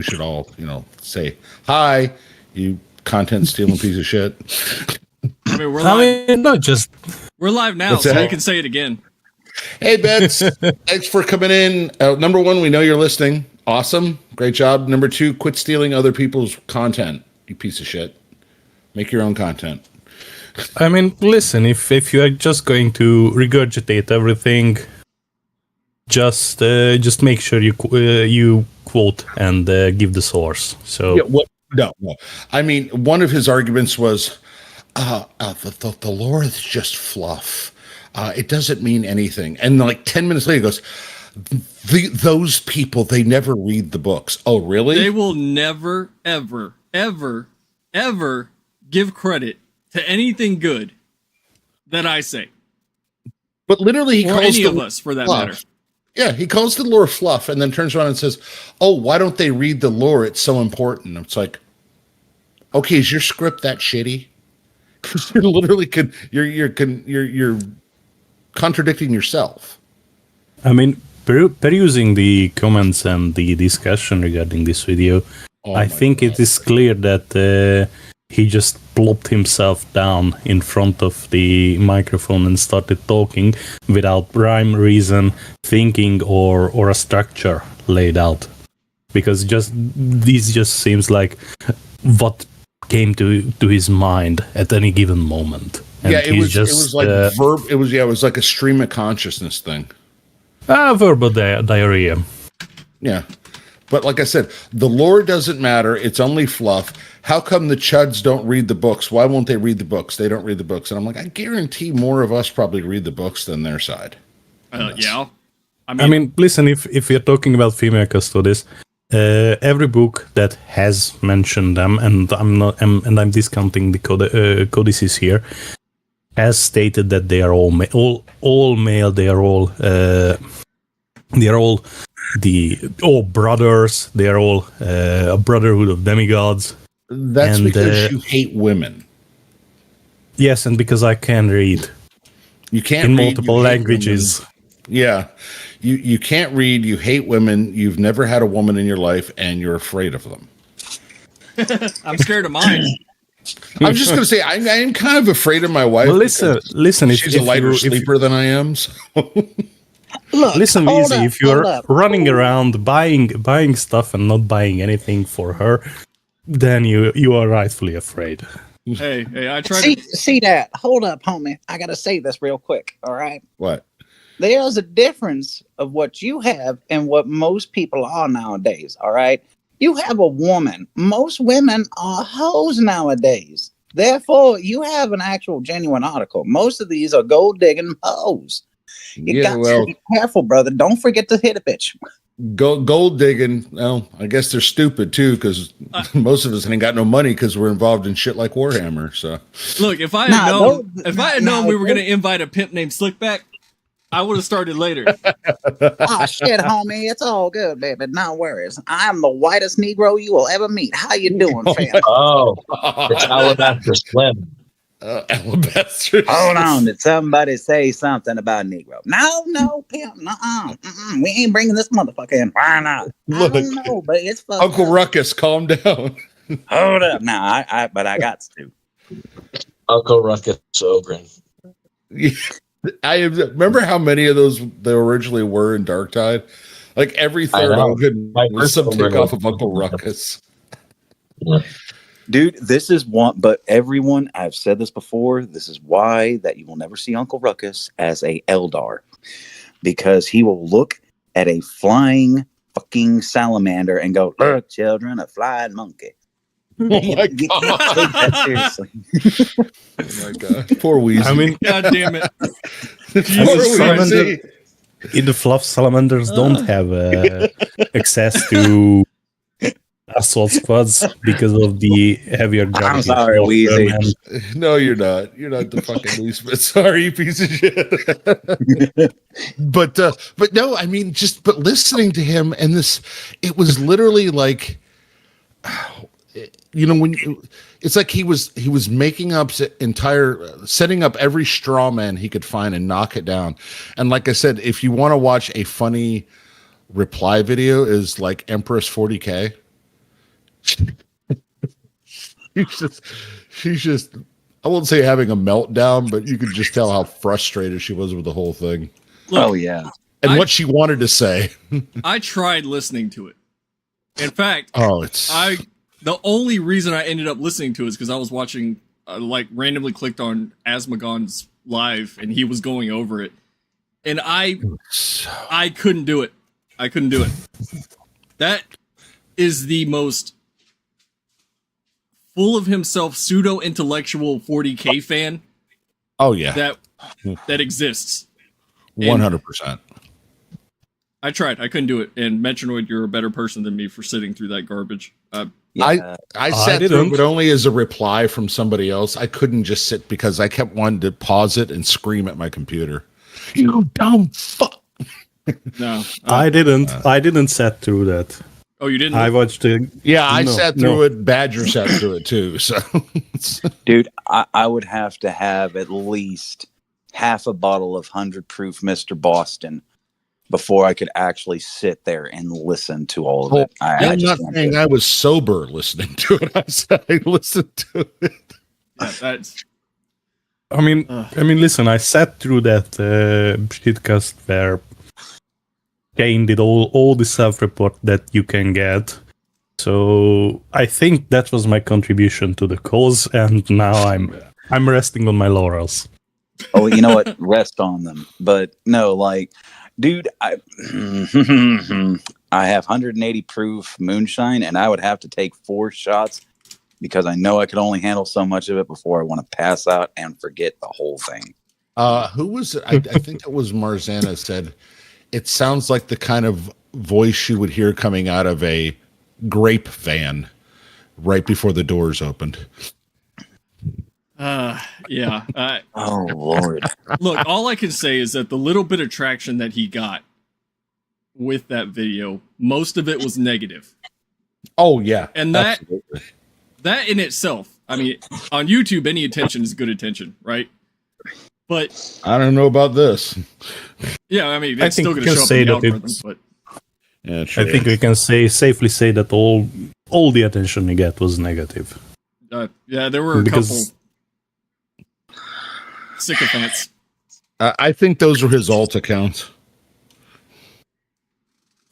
we should all, say hi, you content stealing piece of shit. I mean, we're live. Not just. We're live now, What's so that? you can say it again. Hey, Bets, thanks for coming in. Number one, we know you're listening. Awesome. Great job. Number two, quit stealing other people's content, you piece of shit. Make your own content. I mean, listen, if you are just going to regurgitate everything, just make sure you quote and give the source. So No. I mean, one of his arguments was the lore is just fluff. It doesn't mean anything. And like 10 minutes later, he goes, those people, they never read the books. Oh, really? They will never, ever, ever, ever give credit to anything good that I say. But literally, he or calls any the of us, for that fluff. matter. Yeah, he calls the lore fluff and then turns around and says, "Oh, why don't they read the lore? It's so important." It's like, okay, is your script that shitty? Because you're literally you're contradicting yourself. I mean, perusing the comments and the discussion regarding this video, I think it is clear that he just plopped himself down in front of the microphone and started talking without rhyme, reason, thinking, or a structure laid out. Because this just seems like what came to his mind at any given moment. And Yeah, it was like verb. It was like a stream of consciousness thing. Verbal diarrhea. Yeah. But like I said, the lore doesn't matter. It's only fluff. How come the chuds don't read the books? Why won't they read the books? They don't read the books. And I'm like, I guarantee more of us probably read the books than their side. Yeah. I mean, listen, if you're talking about female custodies, every book that has mentioned them, and I'm discounting the codices here, has stated that they are all male. They are all brothers. They are all a brotherhood of demigods. That's because you hate women. Yes, and because I can read. You can't in read, multiple languages. Women. Yeah, you can't read. You hate women. You've never had a woman in your life, and you're afraid of them. I'm scared of mine. I'm just going to say I am kind of afraid of my wife. Well, listen. She's a lighter sleeper than I am. So. Look, listen, Lizzie. If you're running around buying stuff and not buying anything for her, then you are rightfully afraid. Hey, I tried to see that. Hold up, homie. I gotta say this real quick. All right. What? There's a difference of what you have and what most people are nowadays. All right. You have a woman. Most women are hoes nowadays. Therefore, you have an actual genuine article. Most of these are gold digging hoes. You got to be careful, brother. Don't forget to hit a bitch. Gold digging. Well, I guess they're stupid too, because most of us ain't got no money because we're involved in shit like Warhammer. So look, if I had known we were gonna invite a pimp named Slickback, I would have started later. Oh shit, homie, it's all good, baby. No worries. I'm the whitest Negro you will ever meet. How you doing, fam? Oh, it's Alabaster Slim. Alabaster. Hold on, did somebody say something about Negro? No, pimp, nuh-uh. We ain't bringing this motherfucker in. Why not? Look, I don't know, but it's fucked Uncle up. Ruckus, calm down. Hold up, now, but I got to. Uncle Ruckus Ogren. I remember how many of those there originally were in Darktide. Like every third Ogren was some takeoff of Uncle Ruckus. Yeah. Dude, this is one, but everyone, I've said this before, this is why that you will never see Uncle Ruckus as a Eldar. Because he will look at a flying fucking salamander and go, look, children, a flying monkey. Oh my god. Take that seriously. Oh my god. Poor Weezy. I mean, God damn it. The fluff salamanders don't have access to assault squads because of the heavier gravity. I'm sorry, Weezy. No, you're not. You're not the fucking least bit sorry, you piece of shit. But no, I mean, but listening to him and this, it was literally like, it's like he was making up setting up every straw man he could find and knock it down. And like I said, if you want to watch a funny reply video, is like Empress 40K. she's just, I won't say having a meltdown, but you could just tell how frustrated she was with the whole thing Look, Oh yeah. and what she wanted to say. I tried listening to it. In fact, Oh, it's the only reason I ended up listening to it is because I was watching, randomly clicked on Asmagon's live, and he was going over it, and I couldn't do it. I couldn't do it. That is the most full of himself pseudo intellectual 40K fan oh yeah, that exists. 100%. I tried. I couldn't do it. And Metronoid, you're a better person than me for sitting through that garbage. Yeah. I sat through didn't. it, but only as a reply from somebody else. I couldn't just sit because I kept wanting to pause it and scream at my computer. You dumb fuck. No. I didn't sat through that. Oh, you didn't? I watched the. Yeah, I No, sat through no. it. Badger sat through it too. So Dude, I would have to have at least half a bottle of 100 proof Mr. Boston before I could actually sit there and listen to all of it. I'm just not can't saying do it. I was sober listening to it. I said I listened to it. Yeah, that's. I mean, listen. I sat through that shitcast where Kane did all the self-report that you can get. So I think that was my contribution to the cause, and now I'm resting on my laurels. Oh, you know what? Rest on them. But no, like, dude, I have 180 proof moonshine, and I would have to take 4 shots because I know I could only handle so much of it before I want to pass out and forget the whole thing. Who was it? I think it was Marzana said, it sounds like the kind of voice you would hear coming out of a grape van right before the doors opened. Yeah. Oh, Lord. Look, all I can say is that the little bit of traction that he got with that video, most of it was negative. Oh yeah. And that absolutely. that in itself, I mean, on YouTube, any attention is good attention, right? But I don't know about this. yeah, I mean, I it's think still going you to can show up say in the that algorithm, it's- but Yeah, sure. I think we can safely say that all the attention you get was negative. yeah, there were a Because- couple sycophants. I think those were his alt accounts.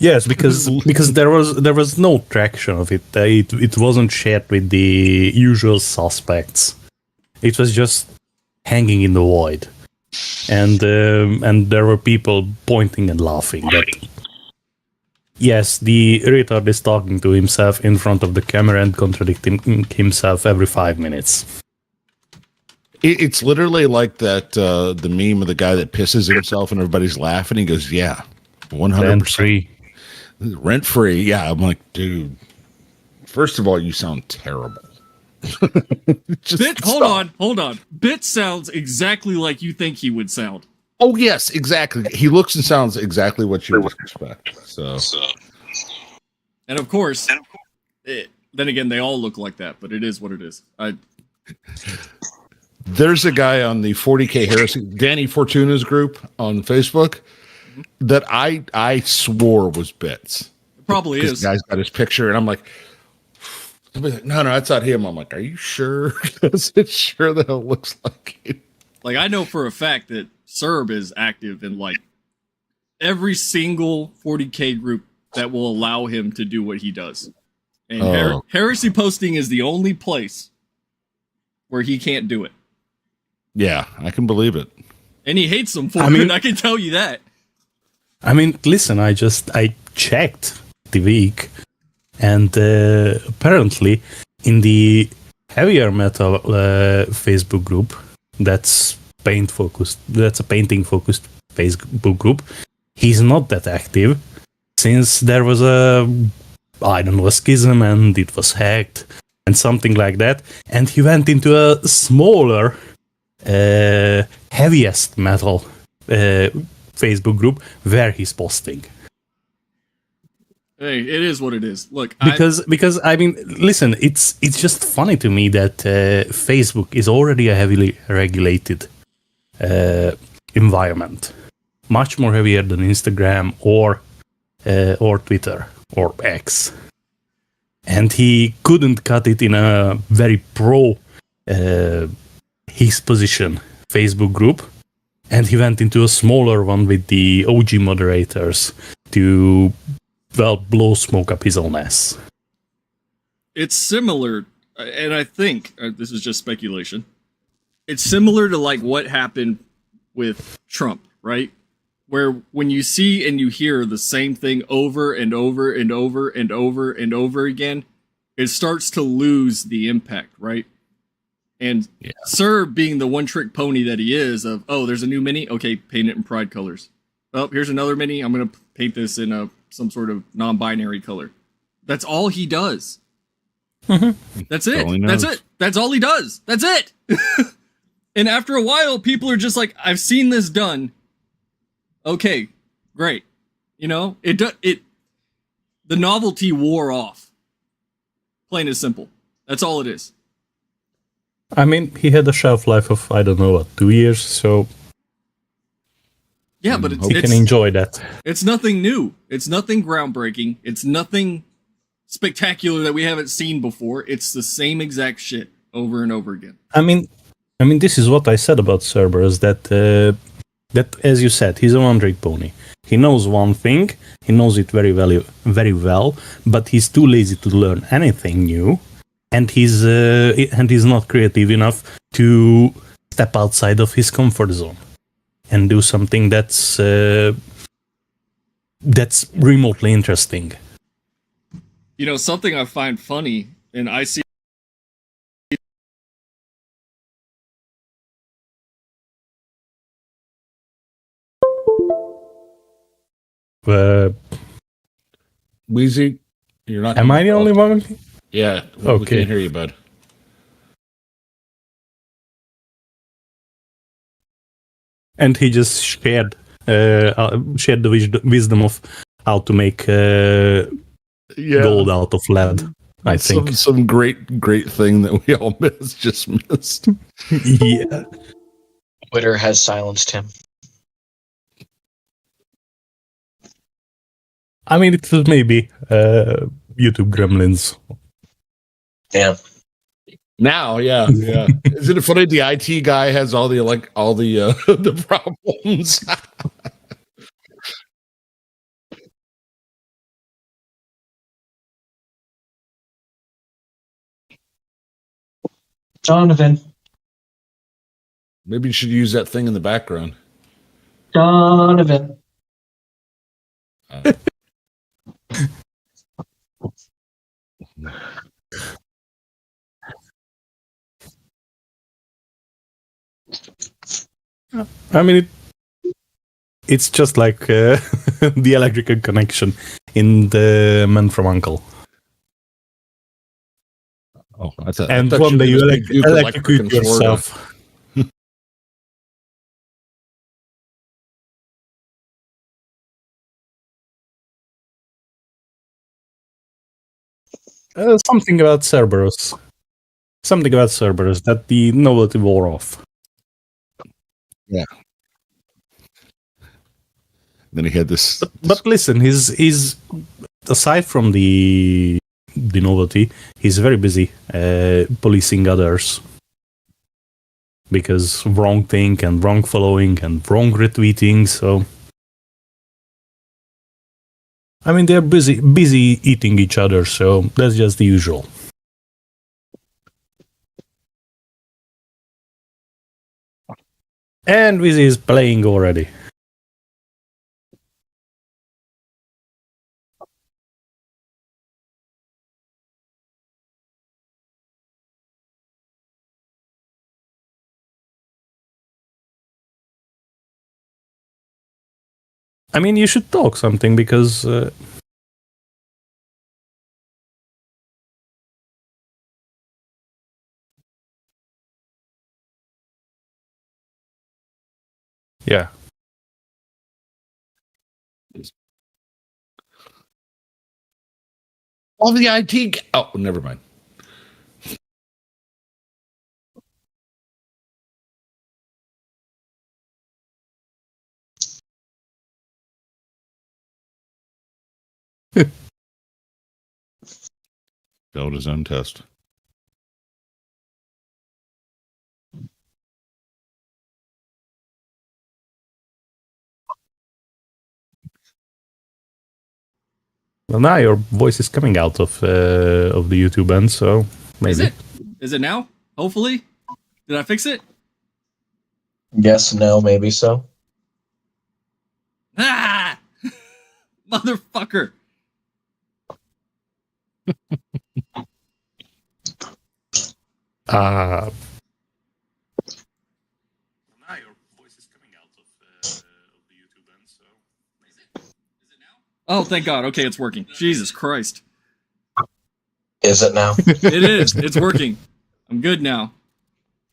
Yes, because there was no traction of it. It wasn't shared with the usual suspects. It was just hanging in the void, and there were people pointing and laughing. That yes, the retard is talking to himself in front of the camera and contradicting himself every 5 minutes. It's literally like that the meme of the guy that pisses himself and everybody's laughing. He goes, "Yeah, 100% Free. rent free." Yeah, I'm like, dude. First of all, you sound terrible. Just Bit, stop. hold on. Bit sounds exactly like you think he would sound. Oh yes, exactly. He looks and sounds exactly what you would expect. So And of course, then again, they all look like that, but it is what it is. there's a guy on the 40K Heresy, Danny Fortuna's group on Facebook, that I swore was Bits. It probably This is. guy's got his picture, and I'm like, somebody's like, no, that's not him. I'm like, are you sure? Because it sure the hell looks like him. Like, I know for a fact that Serb is active in like every single 40K group that will allow him to do what he does. And Oh. Heresy Posting is the only place where he can't do it. Yeah, I can believe it. And he hates them for I it, mean- I can tell you that. I mean, listen, I checked the week, and apparently in the heavier metal Facebook group, that's a painting focused Facebook group, he's not that active since there was a schism and it was hacked and something like that, and he went into a smaller heaviest metal Facebook group where he's posting. Hey, it is what it is. Look, Because I mean, listen, it's just funny to me that Facebook is already a heavily regulated environment, much more heavier than Instagram or Twitter or X, and he couldn't cut it in a very pro his position Facebook group, and he went into a smaller one with the OG moderators to, well, blow smoke up his own ass. It's similar, and I think this is just speculation. It's similar to like what happened with Trump, right? Where when you see and you hear the same thing over and over and over and over and over again, it starts to lose the impact, right? And Sir, being the one-trick pony that he is, of, oh, there's a new mini, okay, paint it in Pride colors. Oh, here's another mini, I'm going to paint this in some sort of non-binary color. That's all he does. Mm-hmm. That's it. That's it. That's all he does. That's it. And after a while, people are just like, I've seen this done. Okay, great. You know, the novelty wore off. Plain and simple. That's all it is. I mean, he had a shelf life of, I don't know, what, 2 years, so yeah, but he can enjoy that. It's nothing new. It's nothing groundbreaking. It's nothing spectacular that we haven't seen before. It's the same exact shit over and over again. I mean, this is what I said about Cerberus, that as you said, he's a one-trick pony. He knows one thing, he knows it very well, but he's too lazy to learn anything new, and he's not creative enough to step outside of his comfort zone and do something that's remotely interesting. You know, something I find funny, and I see Wheezy, you're not. Am I the only one? Yeah. Okay. We can't hear you, bud. And he just shared the wisdom of how to make gold out of lead. I think some great thing that we all just missed. Yeah. Twitter has silenced him. I mean, it was maybe YouTube gremlins. Yeah. Now, yeah. Isn't it funny? The IT guy has all the the problems. Donovan. Maybe you should use that thing in the background. Donovan. I mean, it's just like the electrical connection in The Man from U.N.C.L.E. Oh, and one day you electrocute yourself. Something about Cerberus. That the novelty wore off. Yeah. Then he had this. But listen, he's aside from the novelty, he's very busy policing others, because wrong thing and wrong following and wrong retweeting. So, I mean, they're busy eating each other. So that's just the usual. And Wizzy is playing already. I mean, you should talk something, because yeah. All the IT. Oh, never mind. Failed his own test. Well, now your voice is coming out of the YouTube end, so maybe. Is it? Is it now? Hopefully. Did I fix it? Yes, no, maybe so. Ah! Motherfucker. Now your voice is coming out of the YouTube end, so Is it now? Oh, thank God. Okay, it's working. Jesus Christ. Is it now? It is. It's working. I'm good now.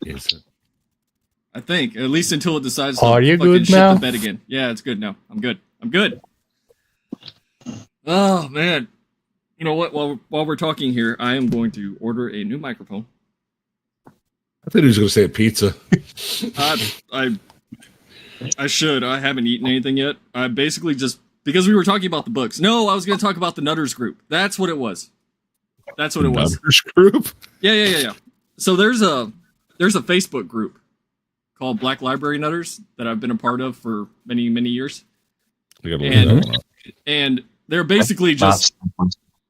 Is it? I think. At least until it decides Are to you fucking good shit now? the bed again. Yeah, it's good now. I'm good. I'm good. Oh, man. You know what? While we're talking here, I am going to order a new microphone. I thought he was going to say a pizza. I should. I haven't eaten anything yet. I basically just, because we were talking about the books. No, I was going to talk about the Nutters group. That's what it was. That's what it was. Nutters group? Yeah. So there's a Facebook group called Black Library Nutters that I've been a part of for many, many years. I gotta look that one up. And they're basically just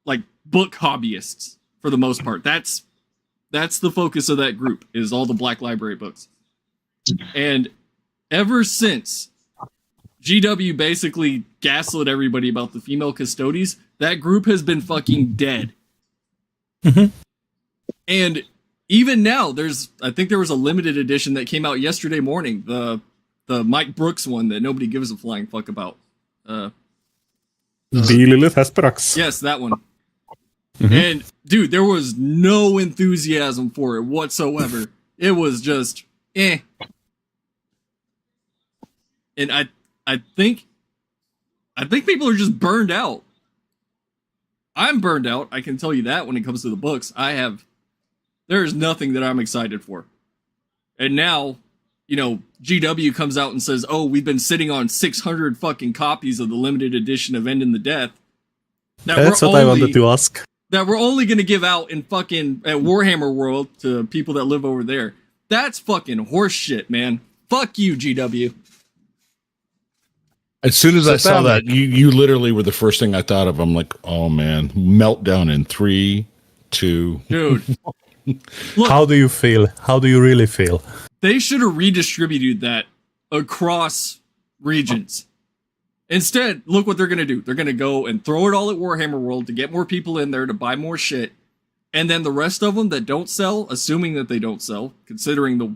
like book hobbyists for the most part. That's the focus of that group, is all the Black Library books. And ever since GW basically gaslit everybody about the female custodies, that group has been fucking dead. Mhm. And even now, I think there was a limited edition that came out yesterday morning, the Mike Brooks one that nobody gives a flying fuck about. the Lilith Hesperax. Yes, that one. Mhm. And dude, there was no enthusiasm for it whatsoever. It was just eh. And I think people are just burned out. I'm burned out. I can tell you that when it comes to the books. There is nothing that I'm excited for. And now, GW comes out and says, "Oh, we've been sitting on 600 fucking copies of the limited edition of End in the Death." That's what I wanted to ask. That we're only going to give out at Warhammer World to people that live over there. That's fucking horse shit, man. Fuck you, GW. As soon as I saw that, Satanic. you literally were the first thing I thought of. I'm like, oh man, meltdown in 3, 2. Dude. Look, How do you feel? How do you really feel? they should have redistributed that across regions. Instead, look what they're going to do. They're going to go and throw it all at Warhammer World to get more people in there to buy more shit. And then the rest of them that don't sell, assuming that they don't sell, considering the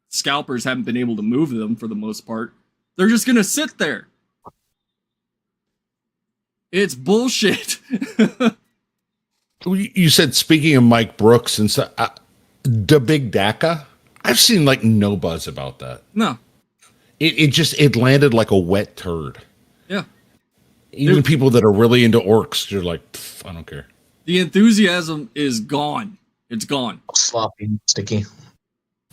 scalpers haven't been able to move them for the most part, they're just going to sit there. It's bullshit. You said, speaking of Mike Brooks and stuff, the Big DACA, I've seen like no buzz about that. No. It landed like a wet turd. Yeah. Even Dude. people that are really into orcs, they're like, I don't care. The enthusiasm is gone. It's gone. Sloppy, sticky.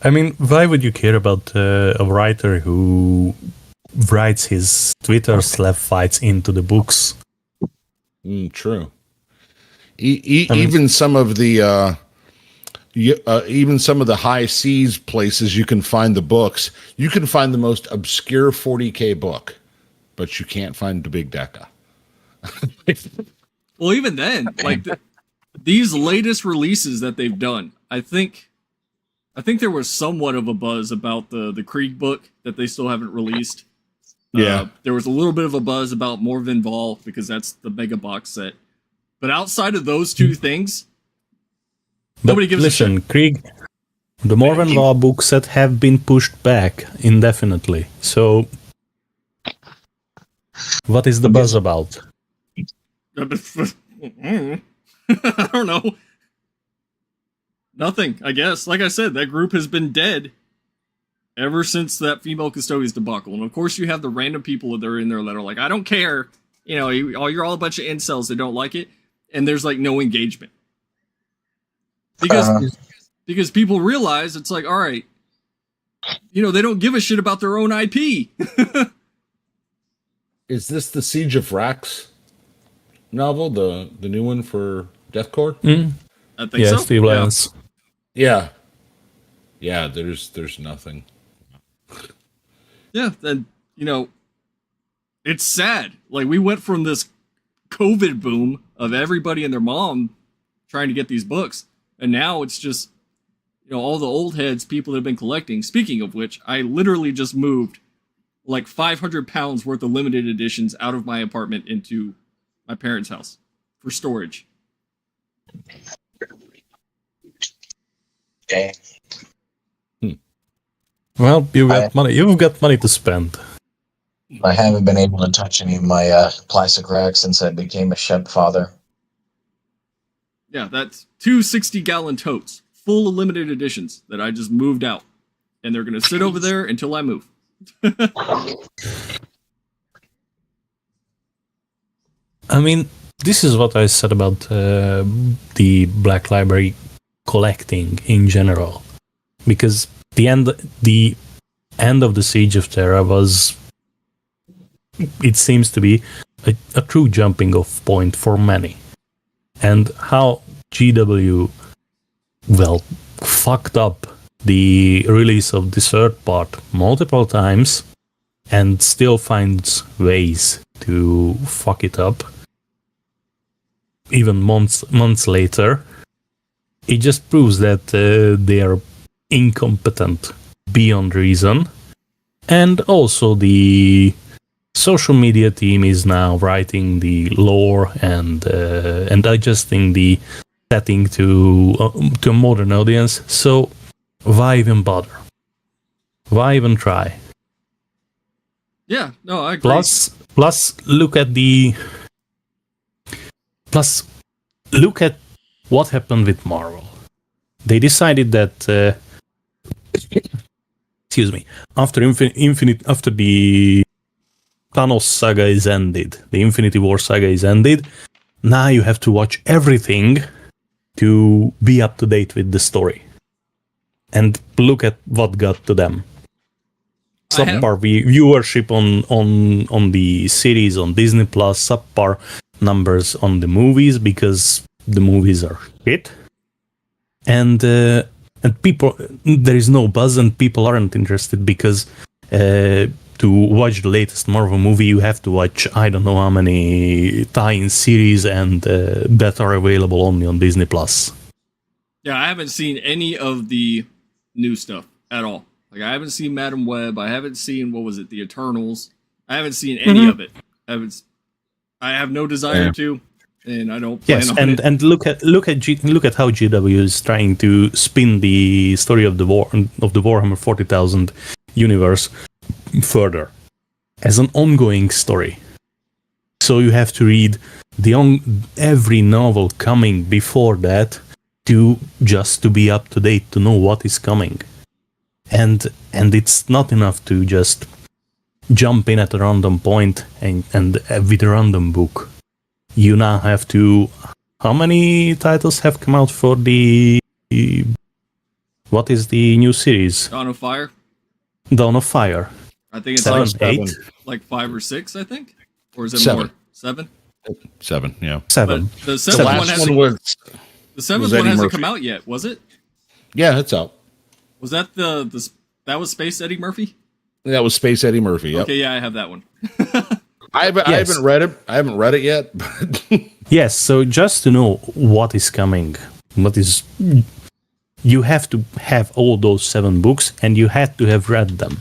I mean, why would you care about a writer who writes his Twitter slap fights into the books? True. Even some of the even some of the high seas places you can find the books. You can find the most obscure 40K book, but you can't find the Big DACA. Well, even then, like these latest releases that they've done, I think there was somewhat of a buzz about the Krieg book that they still haven't released. Yeah. There was a little bit of a buzz about Morven Vol because that's the mega box set. But outside of those two things, nobody gives a shit. Listen, Krieg, the Morven Law book set have been pushed back indefinitely. So, what is the buzz about? I don't know. Nothing, I guess. Like I said, that group has been dead ever since that female custodians debacle. And of course, you have the random people that are in there that are like, I don't care. You're all a bunch of incels that don't like it. And there's like no engagement. Because people realize it's like, all right, they don't give a shit about their own IP. Is this the Siege of Rax novel, the new one for Deathcore. I think Yeah, so. Steve Yeah. Lyons. Yeah. There's nothing. Yeah, then it's sad. Like, we went from this COVID boom of everybody and their mom trying to get these books, and now it's just all the old heads, people that have been collecting. Speaking of which, I literally just moved like 500 pounds worth of limited editions out of my apartment into my parents' house for storage. Okay. Well, you've got money to spend. I haven't been able to touch any of my plastic racks since I became a stepfather. Yeah, that's 2 60-gallon totes full of limited editions that I just moved out, and they're gonna sit over there until I move. I mean, this is what I said about the Black Library collecting in general, because the end of the Siege of Terra was, it seems to be a true jumping off point for many, and how GW fucked up the release of the third part multiple times and still finds ways to fuck it up even months later. It just proves that they are incompetent beyond reason. And also the social media team is now writing the lore and adjusting the setting to a modern audience. So why even bother? Why even try? Yeah, no, I agree. Plus look at what happened with Marvel. They decided that excuse me, after the Thanos saga is ended, the Infinity War saga is ended, now you have to watch everything to be up to date with the story. And look at what got to them. Subpar viewership on the series on Disney Plus, subpar numbers on the movies because the movies are shit. And people, there is no buzz and people aren't interested because to watch the latest Marvel movie you have to watch I don't know how many tie-in series and that are available only on Disney Plus. Yeah, I haven't seen any of the new stuff at all. Like, I haven't seen Madam Web. I haven't seen, what was it, the Eternals. I haven't seen any of it. I have no desire to, and I don't plan on it. And look at how GW is trying to spin the story of the Warhammer 40,000 universe further as an ongoing story. So you have to read every novel coming before that to be up to date, to know what is coming. And it's not enough to just jump in at a random point and with a random book. You now have to... How many titles have come out for the... What is the new series? Dawn of Fire? Dawn of Fire. I think it's 7, like 8? Like 5 or 6, I think? Or is it 7. more? 7? 7, yeah. 7. But the The 7th one last hasn't, one was... the 7th was one Eddie hasn't Murphy. come out yet, was it? Yeah, it's out. Was that that was Space Eddie Murphy? That was Space Eddie Murphy. Yep. Okay, yeah, I have that one. I haven't read it. I haven't read it yet. But Yes, so just to know what is coming, you have to have all those 7 books, and you had to have read them.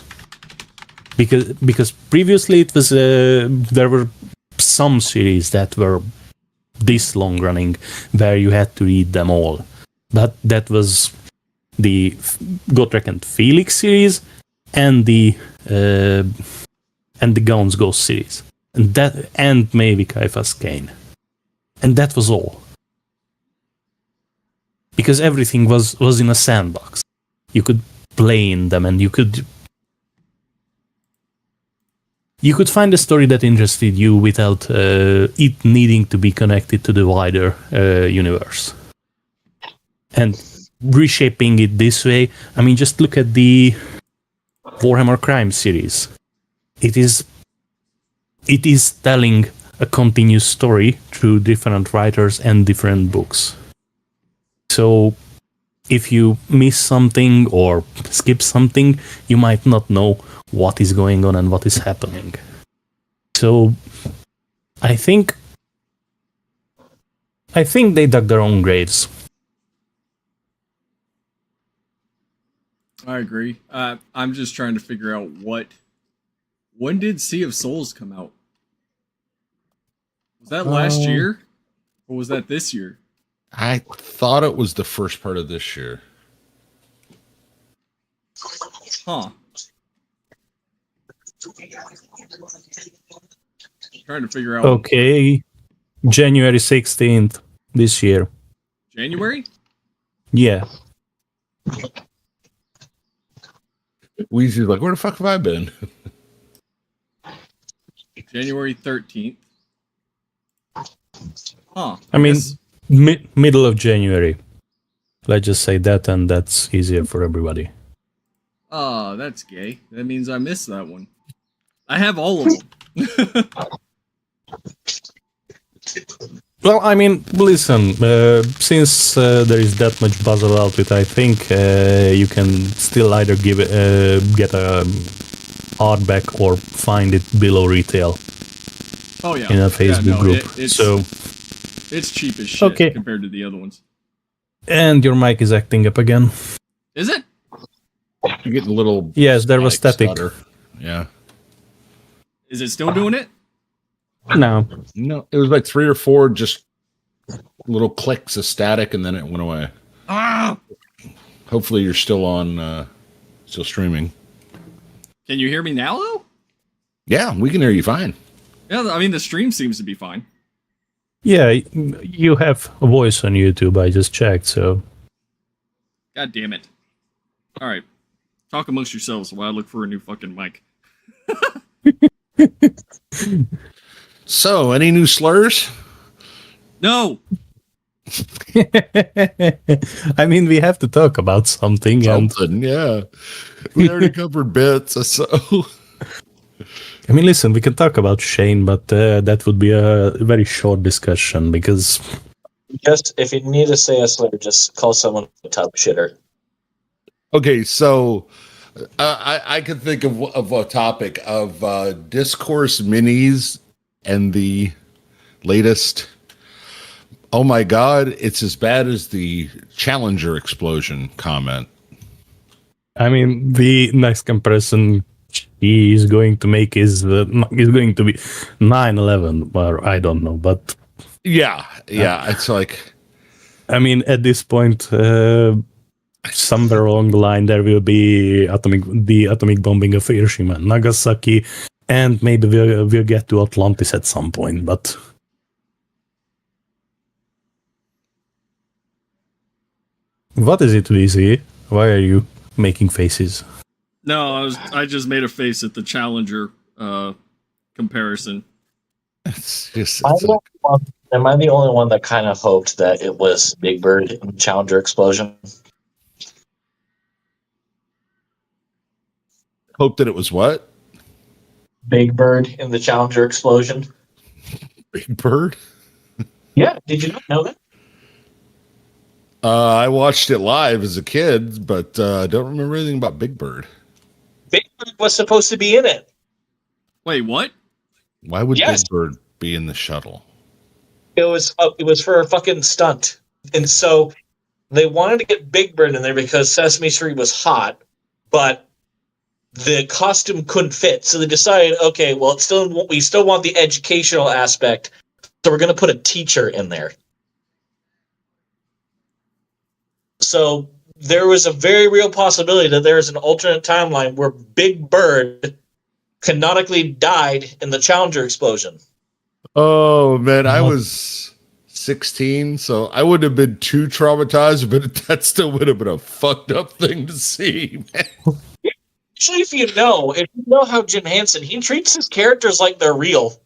Because previously it was there were some series that were this long running where you had to read them all. That was the Gotrek and Felix series and the Gaunt's Ghost series, and maybe Caiaphas Cain, and that was all. Because everything was in a sandbox. You could play in them, and you could find a story that interested you without it needing to be connected to the wider universe. And reshaping it this way, I mean, just look at the Warhammer Crime series. It is telling a continuous story through different writers and different books. So if you miss something or skip something, you might not know what is going on and what is happening. So I think they dug their own graves. I agree. I'm just trying to figure out when did Sea of Souls come out? Was that last year? Or was that this year? I thought it was the first part of this year. Huh. Trying to figure out. Okay. January 16th this year. January? Yeah. Weezy's like, where the fuck have I been? January 13th. Huh. I mean, middle of January. Let's just say that, and that's easier for everybody. Oh, that's gay. That means I missed that one. I have all of them. Well, I mean, listen, since there is that much buzz about it, I think you can still either get a hardback or find it below retail. Oh yeah, in a Facebook group. It's cheap as shit compared to the other ones. And your mic is acting up again. Is it? You're getting a little. Yes, there was static. Stutter. Yeah. Is it still doing it? No, it was like 3 or 4 just little clicks of static, and then it went away. Ah! Hopefully, you're still on, still streaming. Can you hear me now, though? Yeah, we can hear you fine. Yeah, I mean the stream seems to be fine. Yeah, you have a voice on YouTube. I just checked, so. God damn it! All right, talk amongst yourselves while I look for a new fucking mic. So, any new slurs? No. I mean, we have to talk about something. Yeah. We already covered bits, so. I mean, listen, we can talk about Shane, but that would be a very short discussion because. Just if you need to say a slur, just call someone a tub shitter. Okay, so I could think of a topic of Discourse Minis and the latest. Oh my God, it's as bad as the Challenger explosion comment. I mean, the next comparison he is going to make is going to be 9/11, or I don't know, but yeah, it's like. I mean, at this point, somewhere along the line, there will be the atomic bombing of Hiroshima and Nagasaki, and maybe we'll get to Atlantis at some point, but. What is it, VZ? Why are you making faces? No, I just made a face at the Challenger comparison. Am I the only one that kind of hoped that it was Big Bird in the Challenger explosion? Hope that it was what? Big Bird in the Challenger explosion. Big Bird? Yeah, did you not know that? I watched it live as a kid, but I don't remember anything about Big Bird. Big Bird was supposed to be in it. Wait, what? Why would Big Bird be in the shuttle? It was for a fucking stunt, and so they wanted to get Big Bird in there because Sesame Street was hot, but the costume couldn't fit. So they decided, okay, well, we still want the educational aspect, so we're going to put a teacher in there. So there was a very real possibility that there is an alternate timeline where Big Bird canonically died in the Challenger explosion. Oh, man, I was 16, so I wouldn't have been too traumatized, but that still would have been a fucked up thing to see, man. Actually, if you know how Jim Henson, he treats his characters like they're real.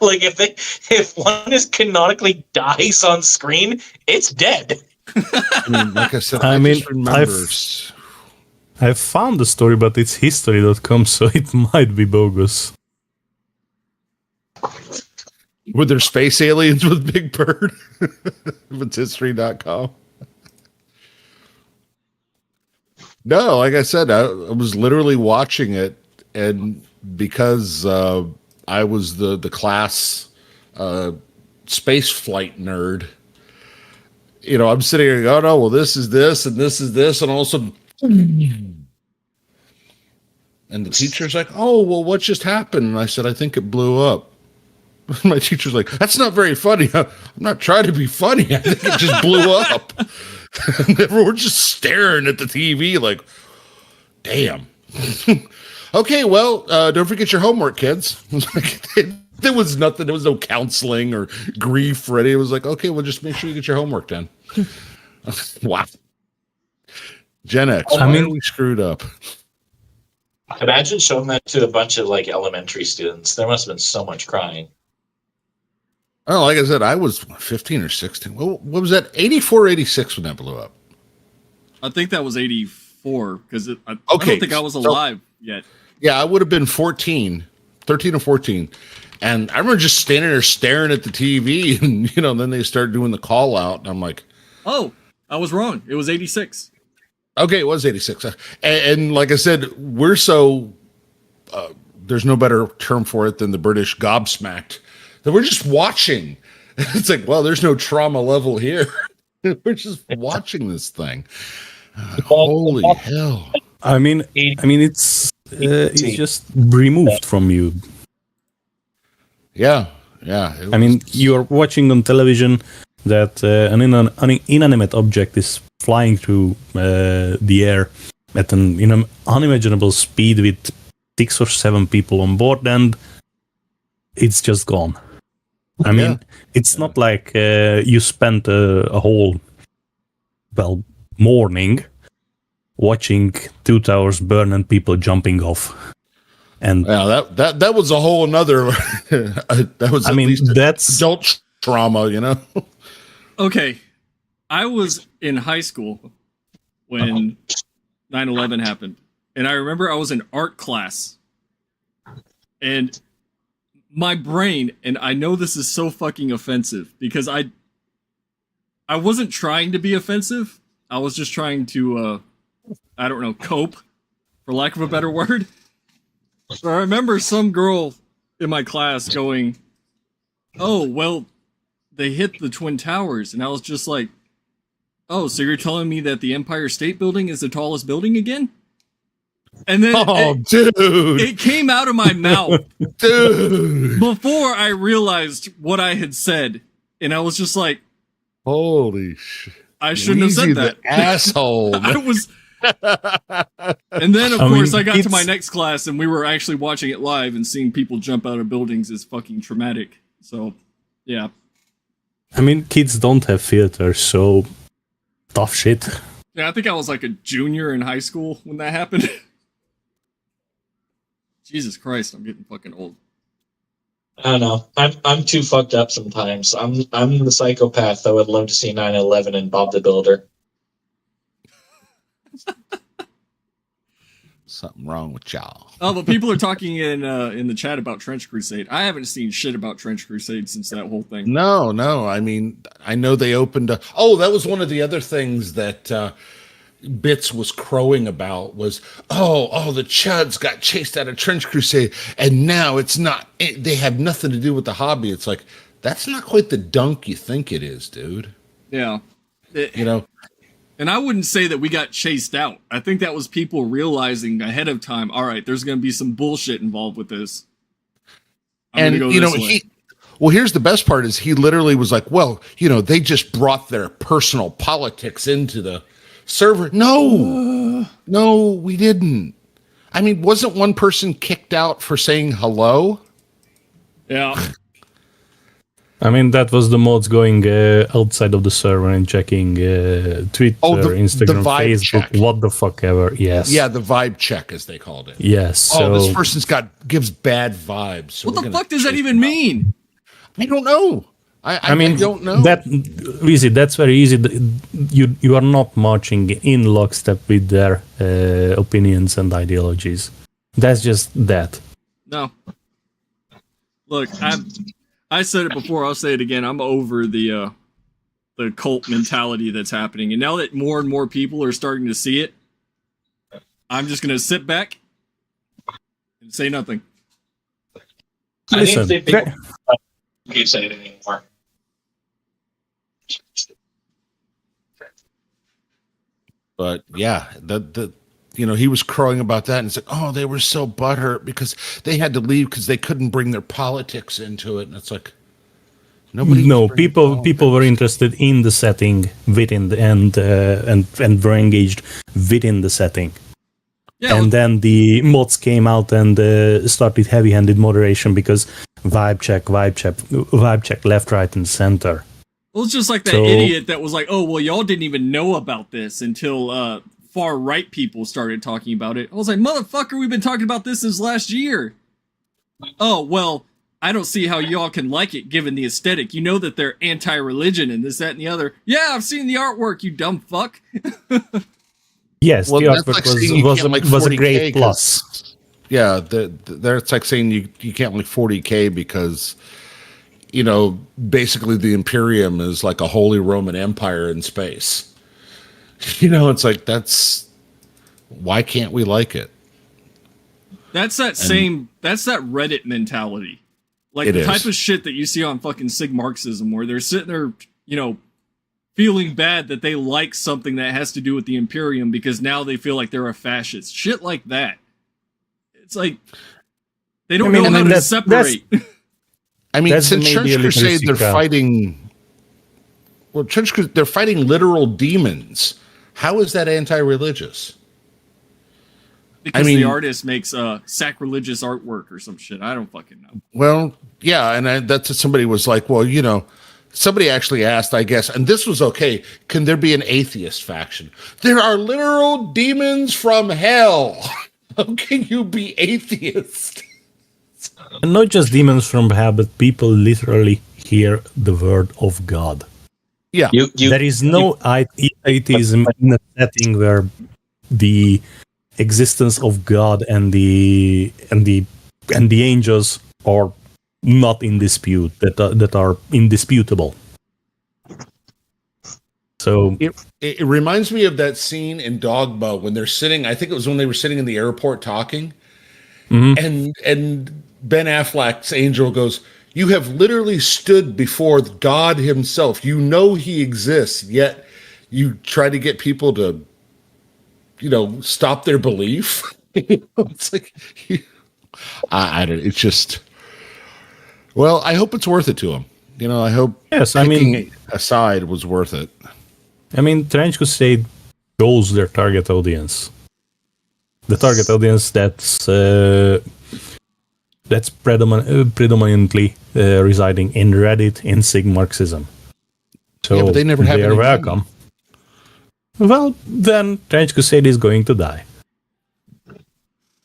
Like if one is canonically dies on screen, it's dead. I mean, like I said, just remember. I've found the story, but it's history.com, so it might be bogus. Were there space aliens with Big Bird? If it's history.com. No, like I said, I was literally watching it, and because I was the class space flight nerd, you know, I'm sitting here going, oh, well, this is this, and this is this, and all of a sudden, and the teacher's like, oh, well, what just happened? And I said, I think it blew up. My teacher's like, that's not very funny. I'm not trying to be funny. I think it just blew up. And we're just staring at the TV like, damn. Okay, well, don't forget your homework, kids. There was nothing. There was no counseling or grief or anything. It was like, okay, well, just make sure you get your homework done. Wow. Gen X, why are we screwed up? Imagine showing that to a bunch of like elementary students. There must have been so much crying. Oh, like I said, I was 15 or 16. What was that? 84 or 86 when that blew up? I think that was 84 because I don't think I was alive yet. Yeah, I would have been 13 or 14. And I remember just standing there staring at the TV, and you know, then they started doing the call out, and I'm like, oh, I was wrong. It was 86. Okay, it was 86. And like I said, we're so there's no better term for it than the British gobsmacked that we're just watching. It's like, well, there's no trauma level here. We're just watching this thing. Holy hell! I mean, it's just removed from you. Yeah. I mean, you're watching on television that an inanimate object is flying through the air at an unimaginable speed with 6 or 7 people on board, and it's just gone. I mean, it's not like you spent a whole, morning watching 2 towers burn and people jumping off. And that was a whole another. That was. That's adult trauma, you know. Okay, I was in high school when 9/11 happened, and I remember I was in art class, and my brain, and I know this is so fucking offensive because I wasn't trying to be offensive. I was just trying to, cope, for lack of a better word. So I remember some girl in my class going, oh, well, they hit the Twin Towers. And I was just like, oh, so you're telling me that the Empire State Building is the tallest building again? And then it came out of my mouth dude, before I realized what I had said. And I was just like, holy shit. I shouldn't have said that. Asshole. I was... And then, of course, I got to my next class, and we were actually watching it live, and seeing people jump out of buildings is fucking traumatic. So, yeah. I mean, kids don't have filters, so tough shit. Yeah, I think I was like a junior in high school when that happened. Jesus Christ, I'm getting fucking old. I don't know. I'm too fucked up sometimes. I'm the psychopath that would love to see 9/11 and Bob the Builder. Something wrong with y'all. Oh, but people are talking in the chat about Trench Crusade. I haven't seen shit about Trench Crusade since that whole thing. No. I mean, I know they opened a... Oh, that was one of the other things that Bits was crowing about was, the Chuds got chased out of Trench Crusade, and now it's not... They have nothing to do with the hobby. It's like, that's not quite the dunk you think it is, dude. Yeah. You know? And I wouldn't say that we got chased out. I think that was people realizing ahead of time, all right, there's going to be some bullshit involved with this. And, here's the best part is he literally was like, well, they just brought their personal politics into the server. No, we didn't. I mean, wasn't one person kicked out for saying hello? Yeah. I mean, that was the mods going outside of the server and checking Twitter, Instagram, Facebook, check. What the fuck ever. Yes. Yeah, the vibe check, as they called it. Yes. This person's gives bad vibes. So what the fuck does that even mean? I don't know. I mean, I don't know. That's very easy. You are not marching in lockstep with their opinions and ideologies. That's just that. No. Look, I said it before. I'll say it again. I'm over the cult mentality that's happening, and now that more and more people are starting to see it, I'm just gonna sit back and say nothing. I Listen, think people keep saying it anymore. But yeah, the he was crowing about that, and it's like, oh, they were so butthurt because they had to leave because they couldn't bring their politics into it, and it's like nobody. No, people were interested in the setting within the and were engaged within the setting. Yeah, And then the mods came out and started heavy-handed moderation because vibe check left, right, and center. well, it's just like that idiot that was like, "Oh, well, y'all didn't even know about this until far right people started talking about it." I was like, "Motherfucker, we've been talking about this since last year." Oh, well, I don't see how y'all can like it given the aesthetic. You know that they're anti-religion and this, that, and the other. Yeah, I've seen the artwork, you dumb fuck. Yes, Well, the that's artwork like saying you can't like was a 40K great 'cause- plus. Yeah, it's like saying you can't like 40K because basically the Imperium is like a Holy Roman Empire in space. It's like why can't we like it? That's that Reddit mentality. Like It the is. type of shit that you see on fucking Sig Marxism where they're sitting there, feeling bad that they like something that has to do with the Imperium because now they feel like they're a fascist. Shit like that. It's like they don't know how to separate. I mean, That's since maybe a Church little Crusade, they're secret. fighting. Well, they're fighting literal demons. How is that anti-religious? Because I mean- the artist makes sacrilegious artwork or some shit. I don't fucking know. Well, yeah, and that's what somebody was like. Well, somebody actually asked, I guess, and this was okay. Can there be an atheist faction? There are literal demons from hell. How can you be atheist? And not just demons from hell, but people literally hear the word of God. Yeah, There is no atheism in a setting where the existence of God and the angels are not in dispute, that are indisputable. So it reminds me of that scene in Dogma when they're sitting. I think it was when they were sitting in the airport talking, and Ben Affleck's angel goes, "You have literally stood before God Himself. You know He exists, yet you try to get people to, stop their belief." It's like, I don't. It's just. Well, I hope it's worth it to him. I hope. Yes, picking aside was worth it. Trench Crusade goes their target audience. The target audience that's predominantly residing in Reddit in Sig Marxism. So Yeah, but they never have they any are money. welcome. Well, then Trench Crusade is going to die.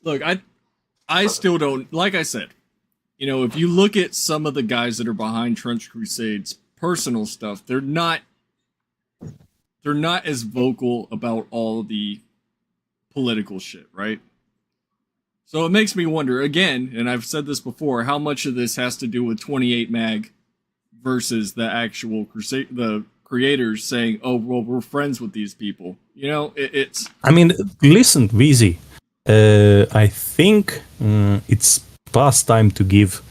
Look, I still don't, like I said, if you look at some of the guys that are behind Trench Crusade's personal stuff, they're not as vocal about all the political shit, right? So it makes me wonder again, and I've said this before, how much of this has to do with 28 Mag versus the actual crusade, the creators saying, "Oh, well, we're friends with these people." It's. Listen, Weezy. I think it's past time to give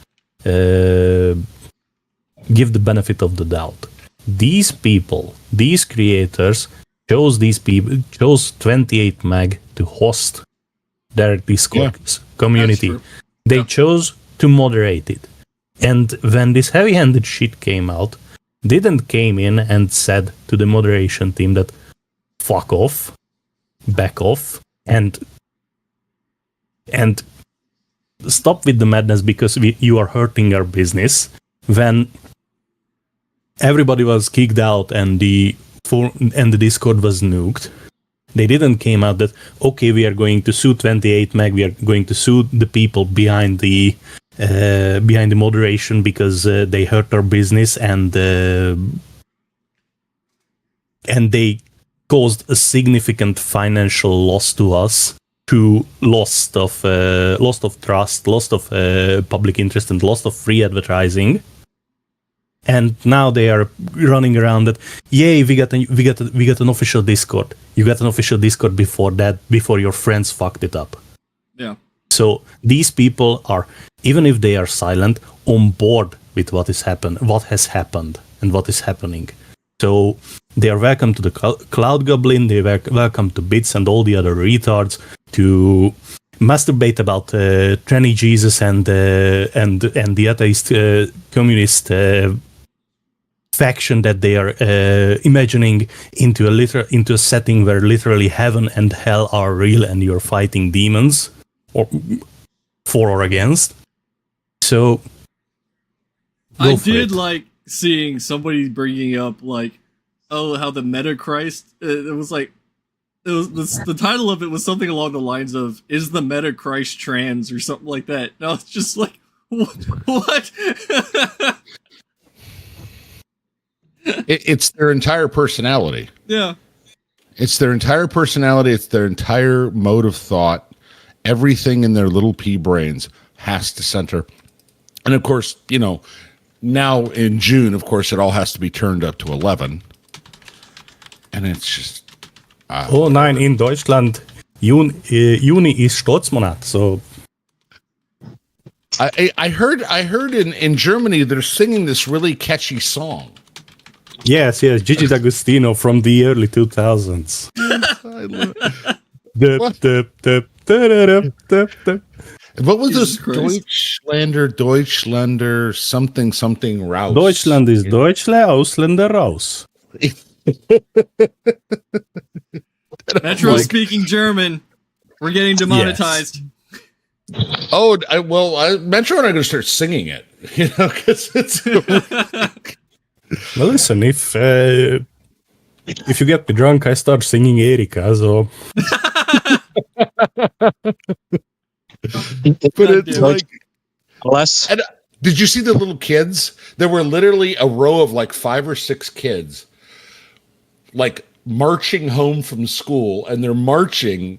the benefit of the doubt. These people, these creators, chose 28 Mag to host their Discord community. That's true. They chose to moderate it. And when this heavy-handed shit came out, didn't came in and said to the moderation team that fuck off, back off, and stop with the madness because you are hurting our business. When everybody was kicked out and the Discord was nuked, they didn't came out that, okay, we are going to sue 28 Mag, we are going to sue the people behind the moderation because they hurt our business and they caused a significant financial loss to us, to loss of trust, loss of public interest, and loss of free advertising. and now they are running around that. Yay, we got an official Discord. You got an official Discord before your friends fucked it up. Yeah. So these people are, even if they are silent, on board with what has happened, and what is happening. So they are welcome to the Cloud Goblin. They are welcome to Bits and all the other retards to masturbate about tranny Jesus and the atheist communist faction that they are imagining into a setting where literally heaven and hell are real and you're fighting demons or for or against. So I did like seeing somebody bringing up like, oh, how the Metachrist. It was like, the title of it was something along the lines of "Is the Metachrist trans?" or something like that. And I was just like, what? It's their entire personality. Yeah. It's their entire personality. It's their entire mode of thought. Everything in their little pea brains has to center. And of course, now in June, of course, it all has to be turned up to 11. And it's just... oh nein, in Deutschland, Juni ist Sturzmonat, so... I heard in Germany they're singing this really catchy song. Yes, Gigi D'Agostino from the early 2000s. What was Jesus this? Christ. Deutschlander, something raus. Deutschland ist Deutschle, Ausländer raus. Metro speaking German. We're getting demonetized. Yes. Oh, Metro and I are going to start singing it. Because it's... Well, listen, if you get me drunk, I start singing Erika, so... But it's like... Less. And, did you see the little kids? There were literally a row of like 5 or 6 kids like marching home from school, and they're marching.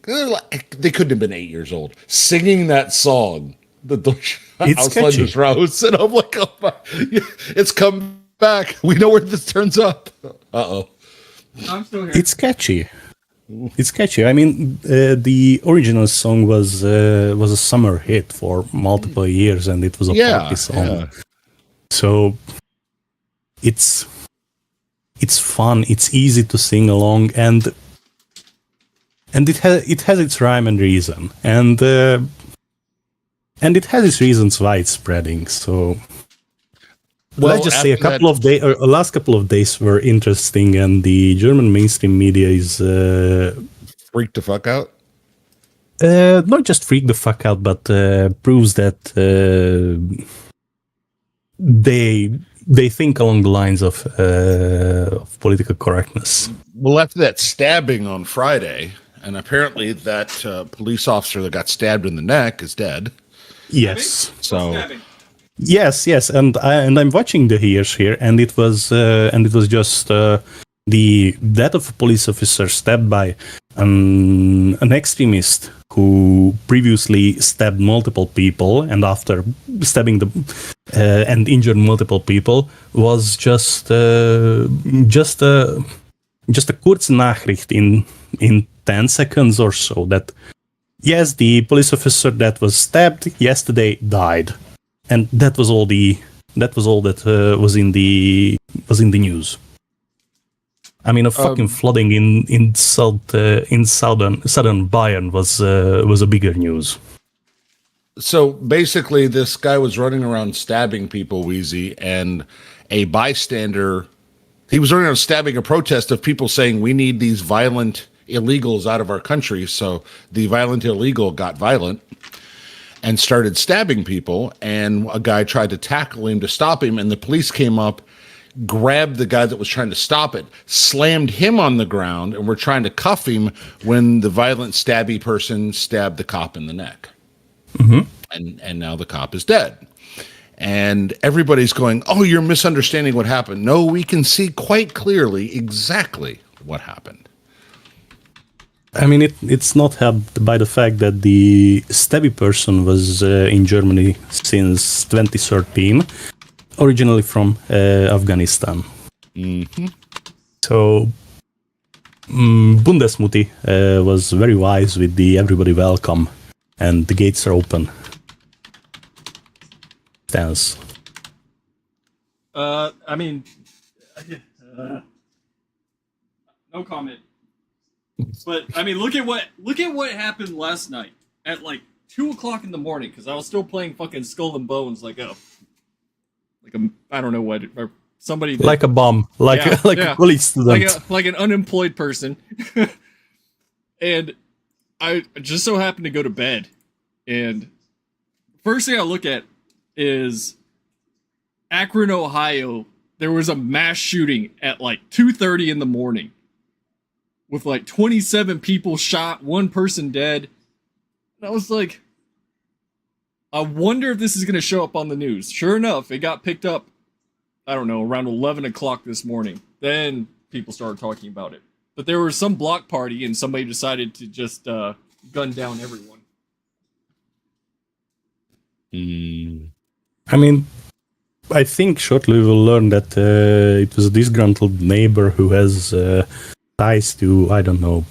They couldn't have been 8 years old, singing that song. It's catchy. Rose, and I'm like, oh my, it's come back. We know where this turns up. Uh-oh. I'm still here. It's catchy. It's catchy. I mean, the original song was a summer hit for multiple years, and it was a party song. Yeah. So it's fun. It's easy to sing along, and it has its rhyme and reason, and it has its reasons why it's spreading. So. Well, let's just say last couple of days were interesting, and the German mainstream media is Freaked the fuck out. Not just freaked the fuck out, but proves that they think along the lines of political correctness. Well, after that stabbing on Friday, and apparently that police officer that got stabbed in the neck is dead. Yes. So. Yes, and I'm watching the hears here, and it was just the death of a police officer stabbed by an extremist who previously stabbed multiple people, and after stabbing and injured multiple people was just a Kurznachricht in 10 seconds or so that yes, the police officer that was stabbed yesterday died. And that was all that was in the news. I mean, a fucking flooding in southern Bayern was a bigger news. So basically, this guy was running around stabbing people, Wheezy, and a bystander. He was running around stabbing a protest of people saying we need these violent illegals out of our country. So the violent illegal got violent and started stabbing people, and a guy tried to tackle him to stop him, and the police came up, grabbed the guy that was trying to stop it, slammed him on the ground, and were trying to cuff him when the violent stabby person stabbed the cop in the neck. Mm-hmm. And now the cop is dead. And everybody's going, oh, you're misunderstanding what happened. No, we can see quite clearly exactly what happened. I mean, it's not helped by the fact that the stabby person was in Germany since 2013. originally from Afghanistan. Mm-hmm. So Bundesmutti was very wise with the everybody welcome and the gates are open stance. I mean, no comment. But I mean, look at what happened last night at like 2:00 in the morning because I was still playing fucking Skull and Bones like a I don't know what or somebody Like a bomb, like Yeah, a college student. like an unemployed person, and I just so happened to go to bed, and first thing I look at is Akron, Ohio. There was a mass shooting at like 2:30 in the morning, with like 27 people shot, one person dead. And I was like, I wonder if this is going to show up on the news. Sure enough, it got picked up, I don't know, around 11 o'clock this morning. Then people started talking about it. But there was some block party and somebody decided to just gun down everyone. I mean, I think shortly we'll learn that it was a disgruntled neighbor who has ties to, I don't know,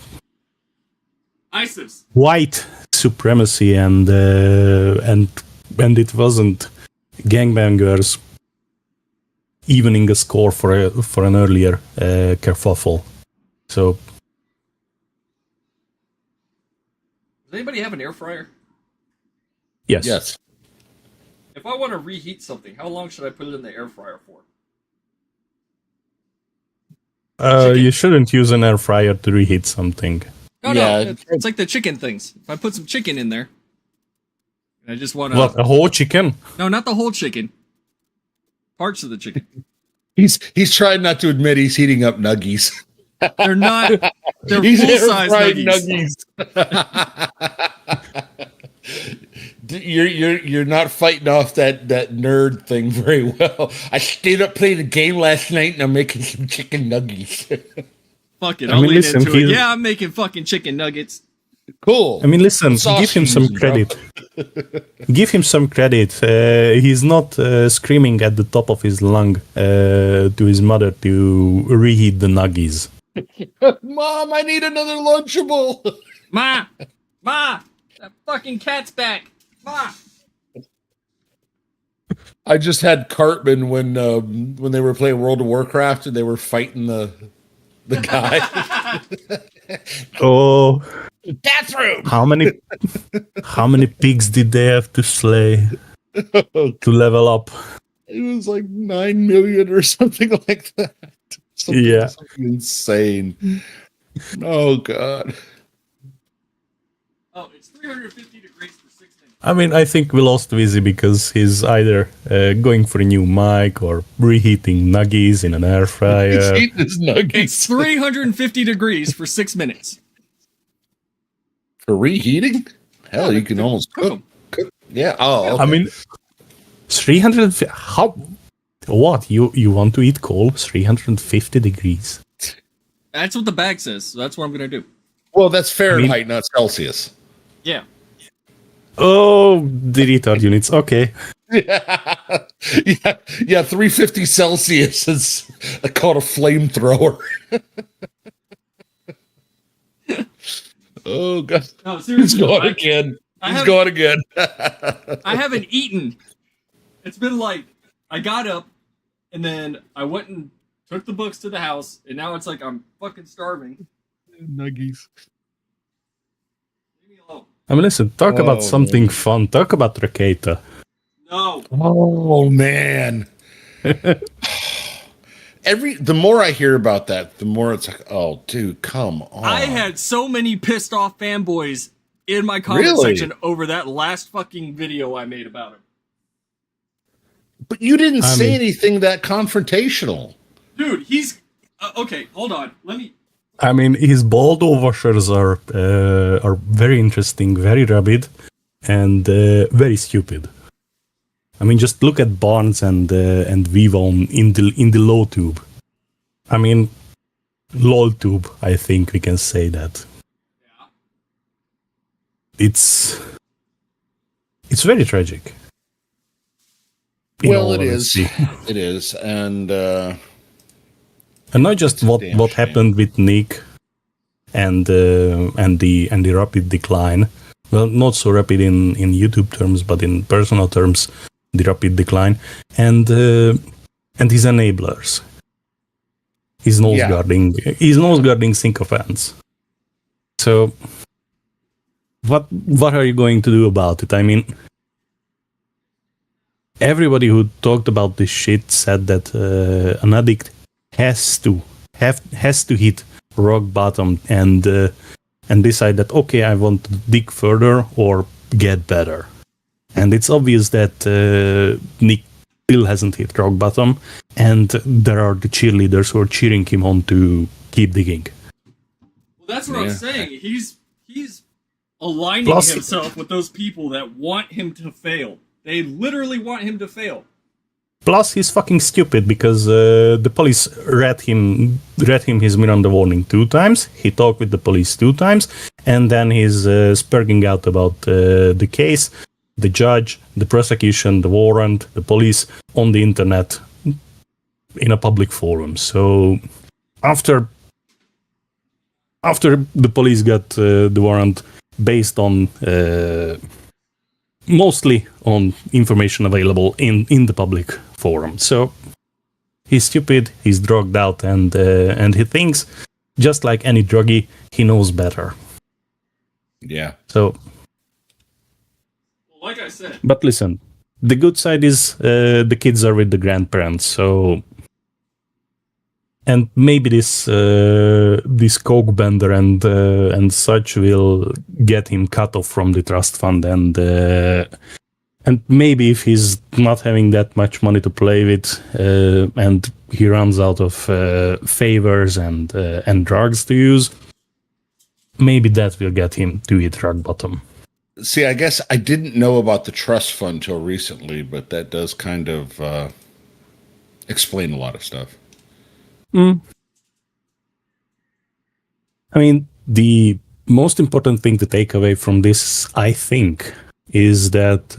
ISIS. white supremacy, and it wasn't gangbangers evening a score for an earlier kerfuffle. So, Does anybody have an air fryer? yes. Yes. If I want to reheat something, how long should I put it in the air fryer for? You shouldn't use an air fryer to reheat something. No, Yeah. no, it's like the chicken things. If I put some chicken in there, and I just want to... What, a whole chicken? No, not the whole chicken. Parts of the chicken. He's trying not to admit he's heating up nuggies. They're not... They're He's full-size air-fried nuggies. You're not fighting off that nerd thing very well. I stayed up playing a game last night and I'm making some chicken nuggies. Fuck it, I I'll mean, lean listen, into it. he's- Yeah, I'm making fucking chicken nuggets. Cool. I mean, listen, Sauce give him some season, bro. credit. Give him some credit. He's not screaming at the top of his lung to his mother to reheat the nuggies. Mom, I need another Lunchable. Ma! Ma! That fucking cat's back! Ma! I just had Cartman when they were playing World of Warcraft and they were fighting the guy. Oh, Bathroom. how many pigs did they have to slay to level up? It was like 9 million or something like that. Yeah. Something insane. Oh god. Oh, it's 350 degrees for 6 minutes. I mean, I think we lost Wizzy because he's either going for a new mic or reheating nuggies in an air He's fryer. eating his It's nuggets. 350 degrees for 6 minutes. For reheating? Hell, you can almost Cook 'em. cook. Yeah. Oh, okay. I mean, 300. How? What? You want to eat coal? 350 degrees. That's what the bag says, so that's what I'm gonna do. well, that's Fahrenheit, not Celsius. Yeah. Oh, the retard units. Okay. yeah, 350 Celsius is called a flamethrower. Oh god, No, he's seriously. going again. I He's have- going again. I haven't eaten. It's been like I got up and then I went and took the books to the house, and now it's like I'm fucking starving. Nuggies. Leave me alone. I mean, listen. Talk Oh, about something man. fun. Talk about Raketa. No. Oh man. The more I hear about that, the more it's like, oh, dude, come on. I had so many pissed off fanboys in my comment Really? section over that last fucking video I made about him. But you didn't I say mean- anything that confrontational. Dude, he's okay. Hold on. Let me. I mean, his bald washers are very interesting, very rabid, and very stupid. I mean, just look at Barnes and Vivon in the low tube. I mean, lol tube. I think we can say that. Yeah. It's very tragic. Well, it is. It is, and not just what shame. happened with Nick and the rapid decline. Well, not so rapid in YouTube terms, but in personal terms, the rapid decline, and his enablers. His nose guarding sycophants. So, what are you going to do about it? I mean, everybody who talked about this shit said that an addict has to hit rock bottom and decide that, okay, I want to dig further or get better. And it's obvious that Nick still hasn't hit rock bottom, and there are the cheerleaders who are cheering him on to keep digging. Well, that's what I'm saying. He's aligning himself with those people that want him to fail. They literally want him to fail. Plus, he's fucking stupid because the police read him his Miranda warning 2 times. He talked with the police 2 times, and then he's spurging out about the case, the judge, the prosecution, the warrant, the police on the internet in a public forum. So after the police got the warrant based on mostly on information available in the public forum. So he's stupid, he's drugged out, and he thinks, just like any druggie, he knows better. Yeah. So, like I said. But listen, the good side is the kids are with the grandparents, so. And maybe this coke bender and such will get him cut off from the trust fund, and maybe if he's not having that much money to play with, and he runs out of favors and drugs to use, maybe that will get him to hit rock bottom. See, I guess I didn't know about the trust fund till recently, but that does kind of explain a lot of stuff. I mean, the most important thing to take away from this, I think, is that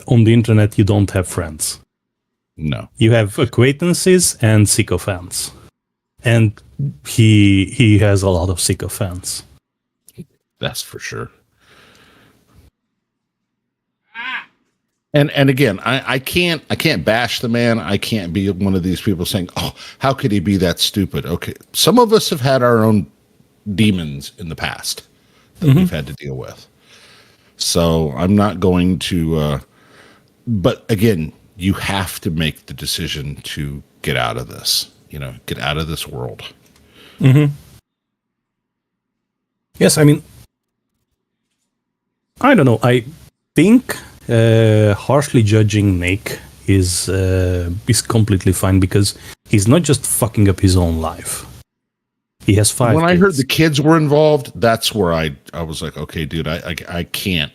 on the internet you don't have friends. No. You have acquaintances and sycophants. And he has a lot of sycophants. That's for sure. And again, I can't bash the man. I can't be one of these people saying, "Oh, how could he be that stupid?" Okay, some of us have had our own demons in the past that we've had to deal with. So I'm not going to. But again, you have to make the decision to get out of this. Get out of this world. Mm-hmm. Yes, I mean, I don't know. I think. Harshly judging Nick is completely fine because he's not just fucking up his own life. He has 5 When kids. I heard the kids were involved, that's where I was like, okay, dude, I can't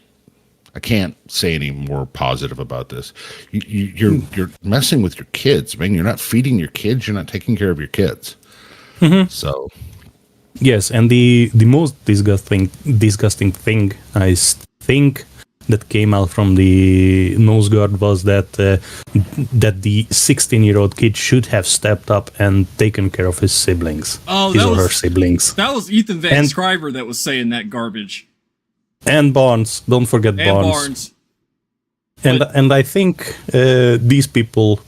say any more positive about this. You're messing with your kids, man. You're not feeding your kids. You're not taking care of your kids. Mm-hmm. So yes, and the most disgusting thing I think that came out from the nose guard was that the 16-year-old kid should have stepped up and taken care of his siblings. Oh, his or her siblings. That was Ethan Van Scriver that was saying that garbage. And Barnes, don't forget Barnes. And I think these people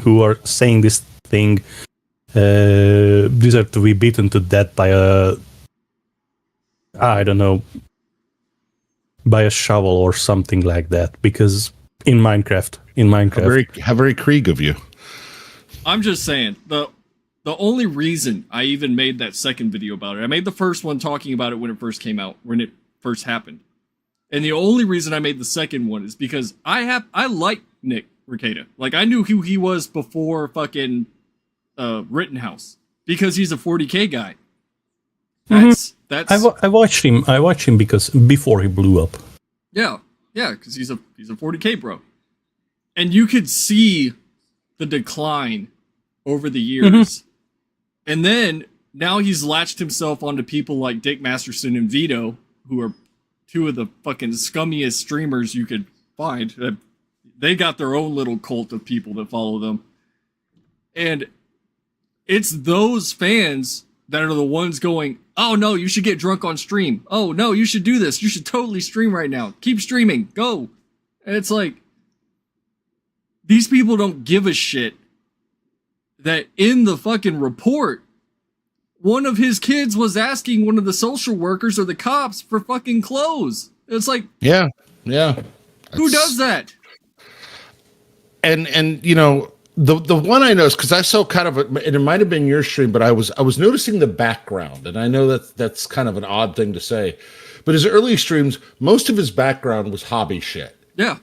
who are saying this thing deserve to be beaten to death by by a shovel or something like that, because in Minecraft, how very Krieg of you. I'm just saying, the only reason I even made that second video about it, I made the first one talking about it when it first came out, when it first happened, and the only reason I made the second one is because I like Nick Rekieta. Like, I knew who he was before fucking Rittenhouse, because he's a 40K guy. That's I watched him because before he blew up. Yeah, because he's a 40K bro, and you could see the decline over the years, and then now he's latched himself onto people like Dick Masterson and Vito, who are 2 of the fucking scummiest streamers you could find. they got their own little cult of people that follow them. And it's those fans that are the ones going, oh no, you should get drunk on stream. Oh no, you should do this. You should totally stream right now. Keep streaming. Go. And it's like, these people don't give a shit that in the fucking report, one of his kids was asking one of the social workers or the cops for fucking clothes. It's like, yeah. Who does that? And you know, the one I noticed, because I saw kind of and it might have been your stream, but I was noticing the background, and I know that's kind of an odd thing to say, but his early streams, most of his background was hobby shit. Yeah.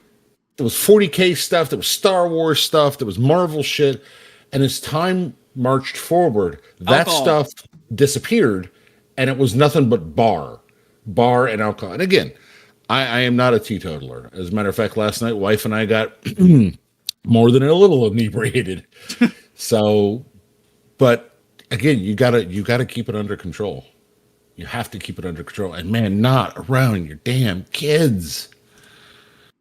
There was 40K stuff, there was Star Wars stuff, there was Marvel shit, and as time marched forward, that stuff disappeared, and it was nothing but bar and alcohol. And again, I am not a teetotaler. As a matter of fact, last night, wife and I got more than a little inebriated. So, but again, you gotta keep it under control. You have to keep it under control, and man, not around your damn kids.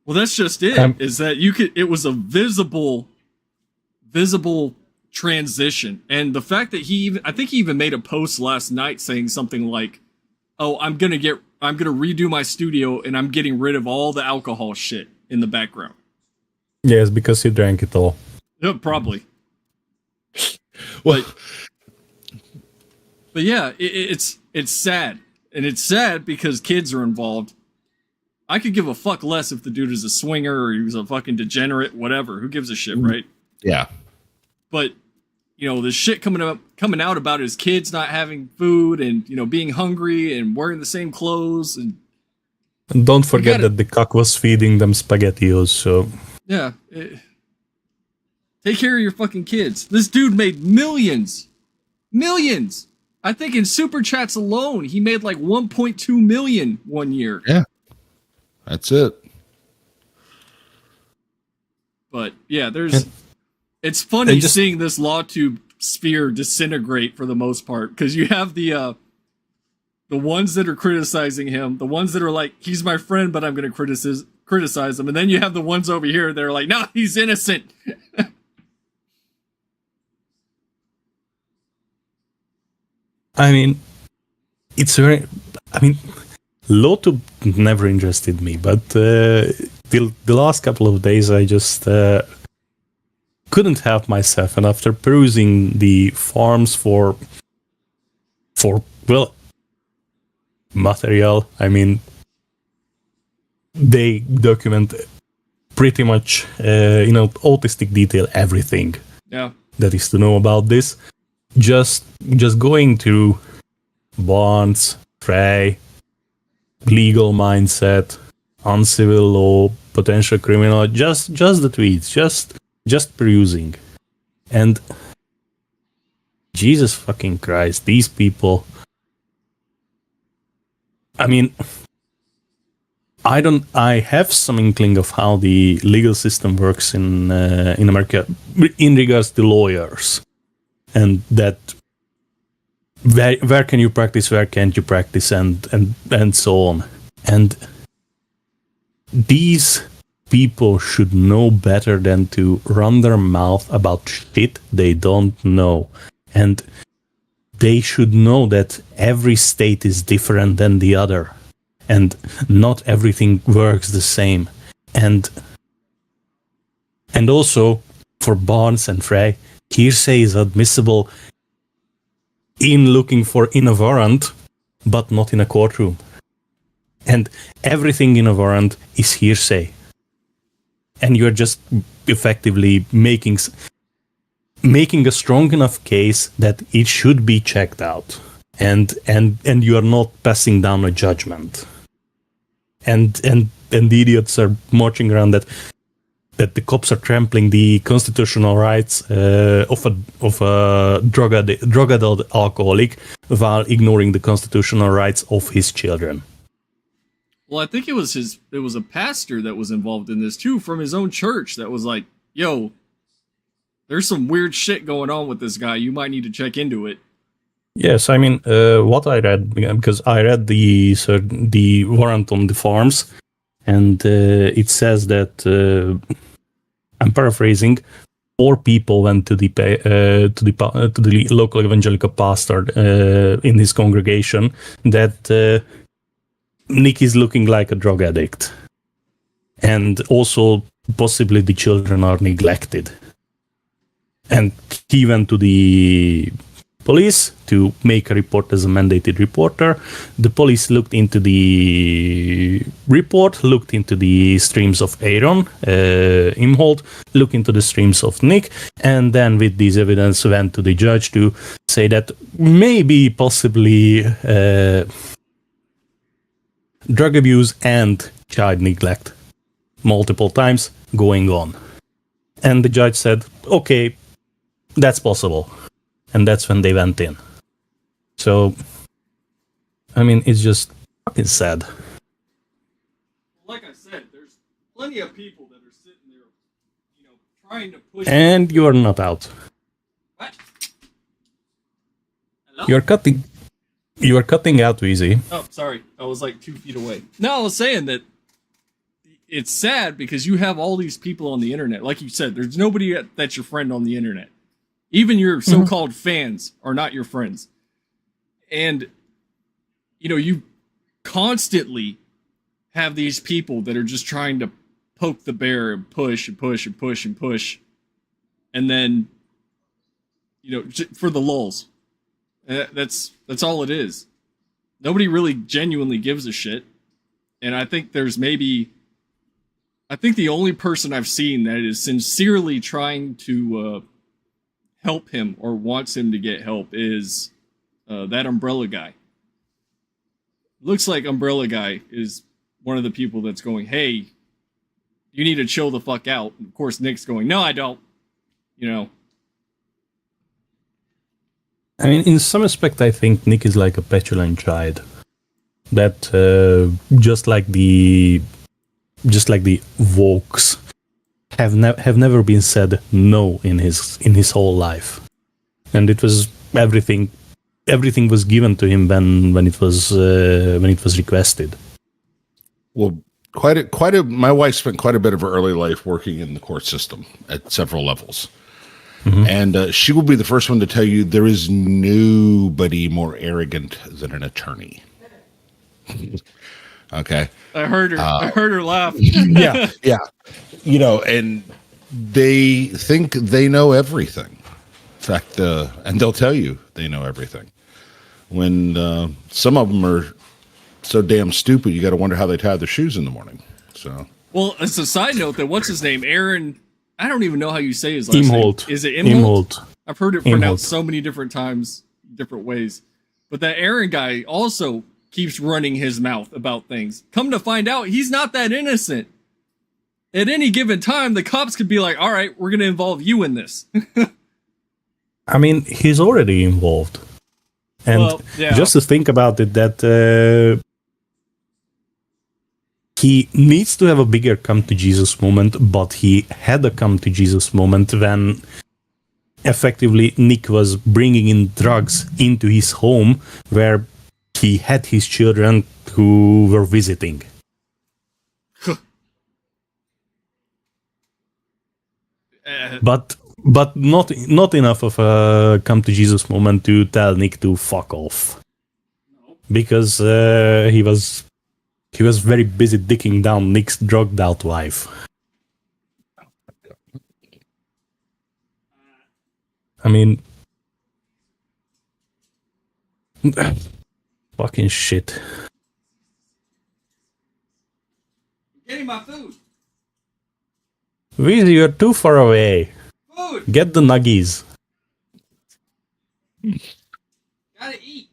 Well, that's just it. Is that it was a visible transition, and the fact that I think he even made a post last night saying something like, "Oh, I'm gonna redo my studio, and I'm getting rid of all the alcohol shit in the background." Yes, because he drank it all. Yeah, probably. But yeah, it's sad, and it's sad because kids are involved. I could give a fuck less if the dude is a swinger or he was a fucking degenerate, whatever. Who gives a shit, right? Yeah. But you know, the shit coming out about his kids not having food and, you know, being hungry and wearing the same clothes, and don't forget that the cock was feeding them SpaghettiOs. So yeah, take care of your fucking kids. This dude made millions. I think in super chats alone, he made like 1.2 million one year. Yeah. That's it. But yeah, it's funny seeing this LawTube sphere disintegrate for the most part, because you have the ones that are criticizing him, the ones that are like, he's my friend, but I'm going to criticize him, and then you have the ones over here that are like, no, he's innocent. I mean, LawTube never interested me, but till the last couple of days, I just couldn't help myself. And after perusing the forums for material, I mean, they document pretty much, autistic detail, everything. Yeah. That is to know about this. Just going to Barnes, Frey, legal mindset, uncivil law, potential criminal, just the tweets, just perusing. And Jesus fucking Christ, these people, I mean, I have some inkling of how the legal system works in America in regards to lawyers, and that where can you practice, where can't you practice, and so on. And these people should know better than to run their mouth about shit they don't know. And they should know that every state is different than the other, and not everything works the same. And also, for Barnes and Frey, hearsay is admissible in looking for in a warrant, but not in a courtroom. And everything in a warrant is hearsay. And you're just effectively making a strong enough case that it should be checked out. And you are not passing down a judgment. And the idiots are marching around that the cops are trampling the constitutional rights of a drug-addled alcoholic while ignoring the constitutional rights of his children. Well, I think it was a pastor that was involved in this too, from his own church, that was like, yo, there's some weird shit going on with this guy. You might need to check into it. Yes, I mean, what I read, because I read the warrant on the farms, and it says that I'm paraphrasing. 4 people went to the local evangelical pastor in his congregation that Nick is looking like a drug addict, and also possibly the children are neglected. And he went to the police to make a report as a mandated reporter. The police looked into the report, looked into the streams of Aaron Imholt, looked into the streams of Nick, and then with this evidence went to the judge to say that maybe, possibly, drug abuse and child neglect multiple times going on. And the judge said, okay, that's possible. And that's when they went in. So, I mean, it's just fucking sad. Like I said, there's plenty of people that are sitting there, trying to push. And you are not out. What? Hello? You are cutting out, Weezy. Oh, sorry. I was like 2 feet away. No, I was saying that it's sad because you have all these people on the internet. Like you said, there's nobody that's your friend on the internet. Even your so-called fans are not your friends. And, you constantly have these people that are just trying to poke the bear and push and push and push and push. And then, for the lulz. That's all it is. Nobody really genuinely gives a shit. And I think the only person I've seen that is sincerely trying to help him or wants him to get help is that Umbrella guy. Looks like Umbrella guy is one of the people that's going, hey, you need to chill the fuck out. And of course, Nick's going, no, I don't. I mean, in some respect, I think Nick is like a petulant child. That just like the Vokes have never been said no in his whole life, and it was everything was given to him when it was requested. Well, my wife spent quite a bit of her early life working in the court system at several levels. Mm-hmm. And she will be the first one to tell you there is nobody more arrogant than an attorney. Okay. I heard her laugh. yeah. And they think they know everything. In fact, and they'll tell you they know everything. When some of them are so damn stupid, you got to wonder how they tie their shoes in the morning. So, well, it's a side note that what's his name, Aaron. I don't even know how you say his last Imholt. name. Is it Imholt? Imholt. I've heard it pronounced so many different times, different ways. But that Aaron guy also keeps running his mouth about things. Come to find out, he's not that innocent. At any given time, the cops could be like, all right, we're going to involve you in this. I mean, he's already involved. And just to think about it, that he needs to have a bigger come to Jesus moment, but he had a come to Jesus moment when effectively Nick was bringing in drugs into his home where he had his children who were visiting. But not enough of a come to Jesus moment to tell Nick to fuck off, because he was very busy dicking down Nick's drugged out wife. I mean, fucking shit. Getting my food. Weezy, you're too far away. Food. Get the nuggies. Gotta eat.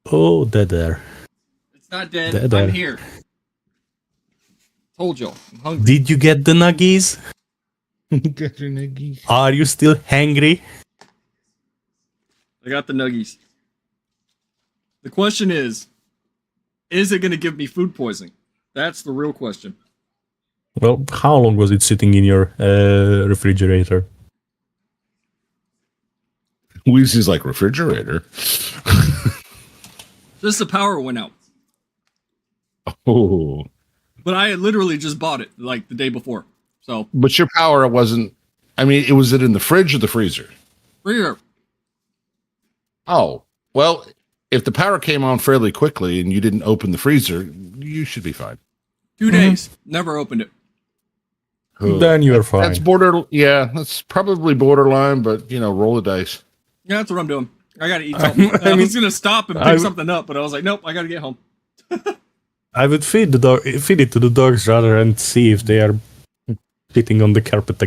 Oh, dead there. It's not dead. Dead I'm there. here. Told you. I'm hungry. Did you get the nuggies? get your nuggies. Are you still hangry? I got the nuggies. The question is it going to give me food poisoning? That's the real question. Well, how long was it sitting in your refrigerator? Weezy's like refrigerator. Just the power went out. Oh, But I had literally just bought it like the day before. So but your power wasn't. I mean, it was it in the fridge or the freezer? freezer. Oh, well, if the power came on fairly quickly and you didn't open the freezer, you should be fine. 2 days. Never opened it. Then you're fine. That's that's probably borderline, but roll the dice. Yeah, that's what I'm doing. I gotta eat something. I mean, was gonna stop and pick something up, but I was like, nope, I gotta get home. I would feed it to the dogs rather and see if they are sitting on the carpet.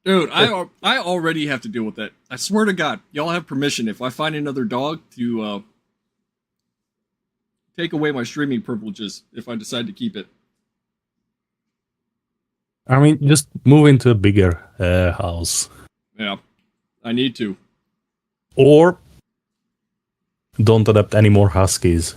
Dude, I already have to deal with that. I swear to God, y'all have permission if I find another dog to take away my streaming privileges if I decide to keep it. I mean, just move into a bigger house. Yeah, I need to. Or don't adopt any more huskies.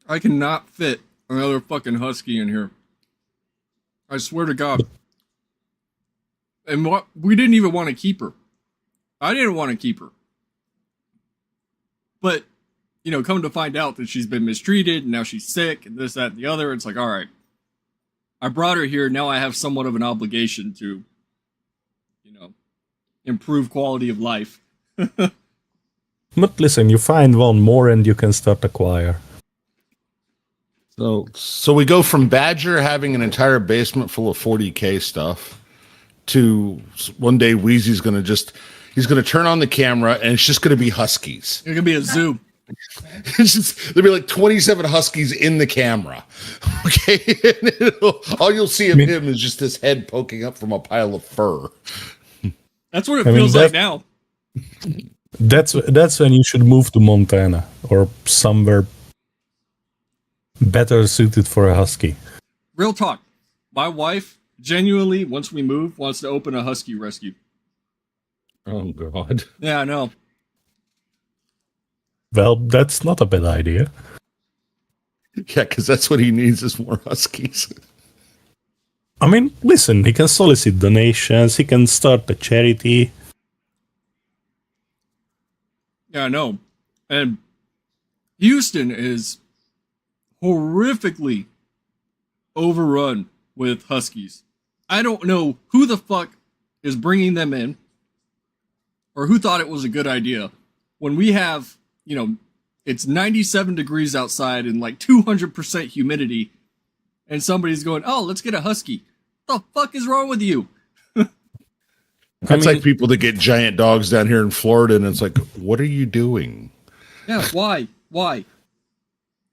I cannot fit another fucking husky in here. I swear to God. And we didn't even want to keep her. I didn't want to keep her. But, come to find out that she's been mistreated and now she's sick and this, that, and the other, it's like, all right. I brought her here. Now I have somewhat of an obligation to, improve quality of life. But listen, you find one more and you can start a choir. So we go from Badger having an entire basement full of 40K stuff to one day Wheezy's going to he's going to turn on the camera and it's just going to be huskies. It's going to be a zoo. There'll be like 27 huskies in the camera. Okay. All you'll see of him is just his head poking up from a pile of fur. That's what it feels like now. That's when you should move to Montana or somewhere better suited for a husky. Real talk. My wife genuinely, once we move, wants to open a husky rescue. Oh, God. Yeah, I know. Well, that's not a bad idea. Yeah, because that's what he needs is more huskies. I mean, listen, he can solicit donations, he can start a charity. Yeah, I know. And Houston is horrifically overrun with huskies. I don't know who the fuck is bringing them in or who thought it was a good idea when we have, it's 97 degrees outside and like 200% humidity and somebody's going, oh, let's get a husky. What the fuck is wrong with you? That's like people that get giant dogs down here in Florida and it's like, what are you doing? Yeah, why?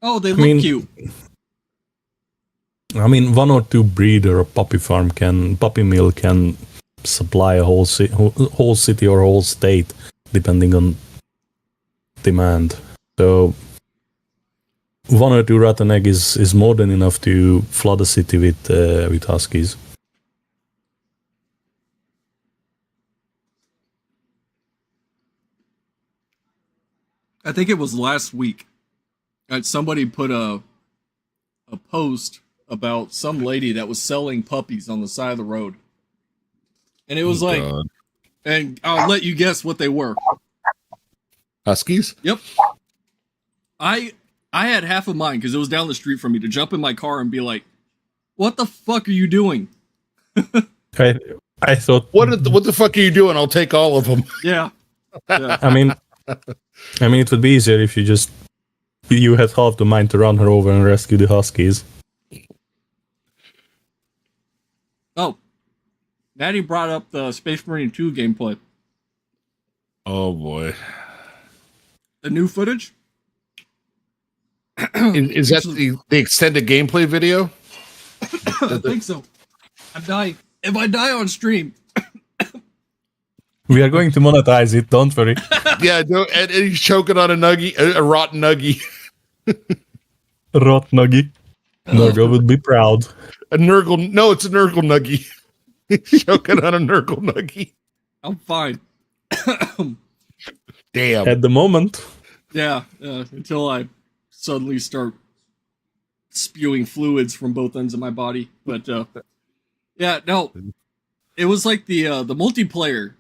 Oh, they look cute. I mean, one or two breeder or puppy mill can supply a whole city or whole state, depending on demand. So, one or two rotten egg is more than enough to flood a city with huskies. I think it was last week. Somebody put a post about some lady that was selling puppies on the side of the road. And it was God. And I'll let you guess what they were. Huskies? Yep. I had half of mine because it was down the street from me to jump in my car and be like, what the fuck are you doing? I thought, what the fuck are you doing? I'll take all of them. Yeah. I mean, it would be easier if you had half the mind to run her over and rescue the huskies. Oh, Maddie brought up the Space Marine 2 gameplay. Oh boy, the new footage. Is that the extended gameplay video? I think so. I'm dying. If I die on stream, we are going to monetize it. Don't worry. Yeah, no, and he's choking on a rotten nuggie. Rot nuggie. Nurgle would be proud. A Nurgle? No, it's a Nurgle nuggie. He's choking on a Nurgle nuggie. I'm fine. Damn. At the moment. Yeah, until I suddenly start spewing fluids from both ends of my body. But yeah, no. it was like the multiplayer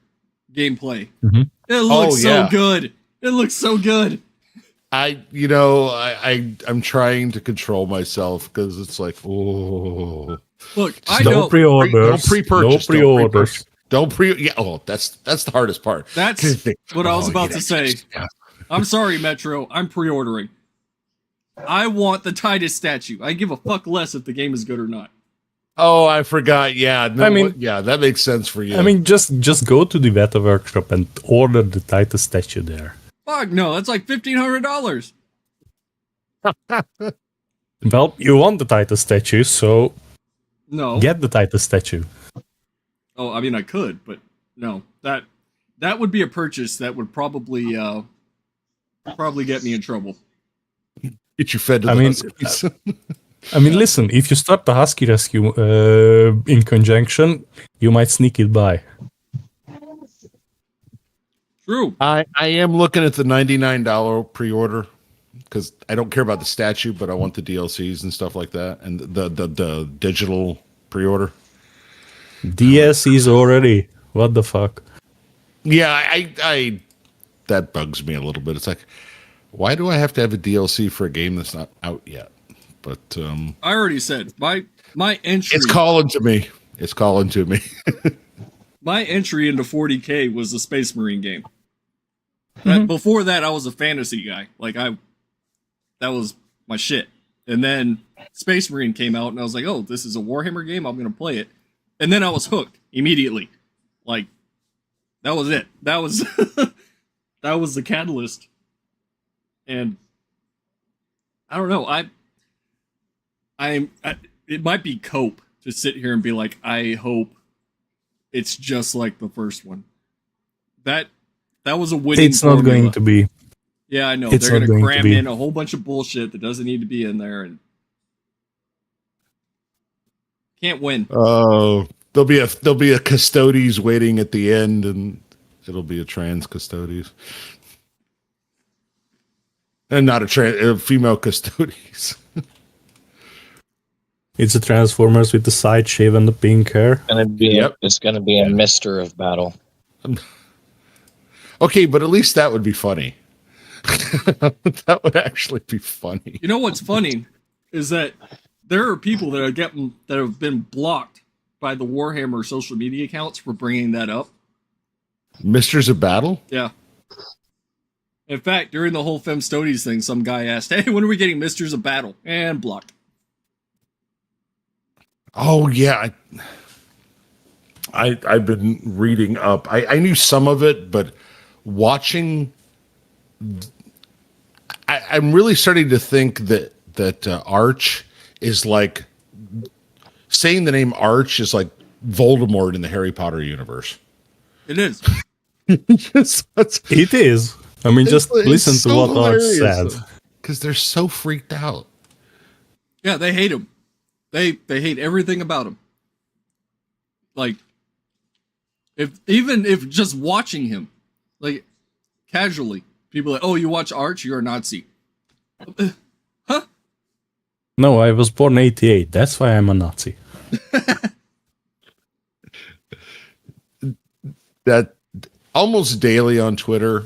gameplay. Mhm. It looks so yeah. good. It looks so good. I'm trying to control myself because it's like, oh, Look, I No know pre-orders. don't pre-purchase. No pre-orders. Don't pre. Yeah, oh, that's the hardest part. that's what I was Oh, about yeah, to say. yeah. I'm sorry, Metro. I'm pre-ordering. I want the Titus statue. I give a fuck less if the game is good or not. Oh, I forgot. Yeah, no, I mean- yeah, that makes sense for you. I mean, just go to the Beta Workshop and order the Titus statue there. Fuck no, that's like $1,500. Well, you want the Titus statue, so No. get the Titus statue. Oh, I mean, I could, but no. That would be a purchase that would probably get me in trouble. get you fed to I the mean, Huskies. I mean, listen, if you start the Husky Rescue in conjunction, you might sneak it by. True. I am looking at the $99 pre-order because I don't care about the statue, but I want the DLCs and stuff like that, and the digital pre-order. DS is already. What the fuck? Yeah, I that bugs me a little bit. It's like, why do I have to have a DLC for a game that's not out yet? But I already said my entry. it's calling to me. It's calling to me. My entry into 40K was the Space Marine game. Before that, I was a fantasy guy. That was my shit. And then Space Marine came out, and I was like, "Oh, this is a Warhammer game. I'm gonna play it." And then I was hooked immediately. Like, that was it. That was that was the catalyst. And I don't know. It might be cope to sit here and be like, I hope it's just like the first one. That was a winning It's not formula. going to be. Yeah, I know. It's They're not going to going to cram be. in a whole bunch of bullshit that doesn't need to be in there, and can't win. Oh, there'll be a Custodes waiting at the end, and it'll be a trans Custodes, and not a female Custodes. It's a Transformers with the side shave and the pink hair. It's gonna be a Mister of Battle. Okay, but at least that would be funny. That would actually be funny. You know what's funny is that there are people that have been blocked by the Warhammer social media accounts for bringing that up. Misters of Battle? Yeah. In fact, during the whole Femstodes thing, some guy asked, "Hey, when are we getting Misters of Battle?" And blocked. Oh yeah, I've been reading up. I knew some of it, but watching, I'm really starting to think that Arch is like, saying the name Arch is like Voldemort in the Harry Potter universe. It is. It is. I mean, just listen to what Arch said. Because they're so freaked out. Yeah, they hate him. They hate everything about him. Like, if just watching him, like, casually, people are like, "Oh, you watch Arch? You're a Nazi." Huh? No, I was born 88. That's why I'm a Nazi. That almost daily on Twitter,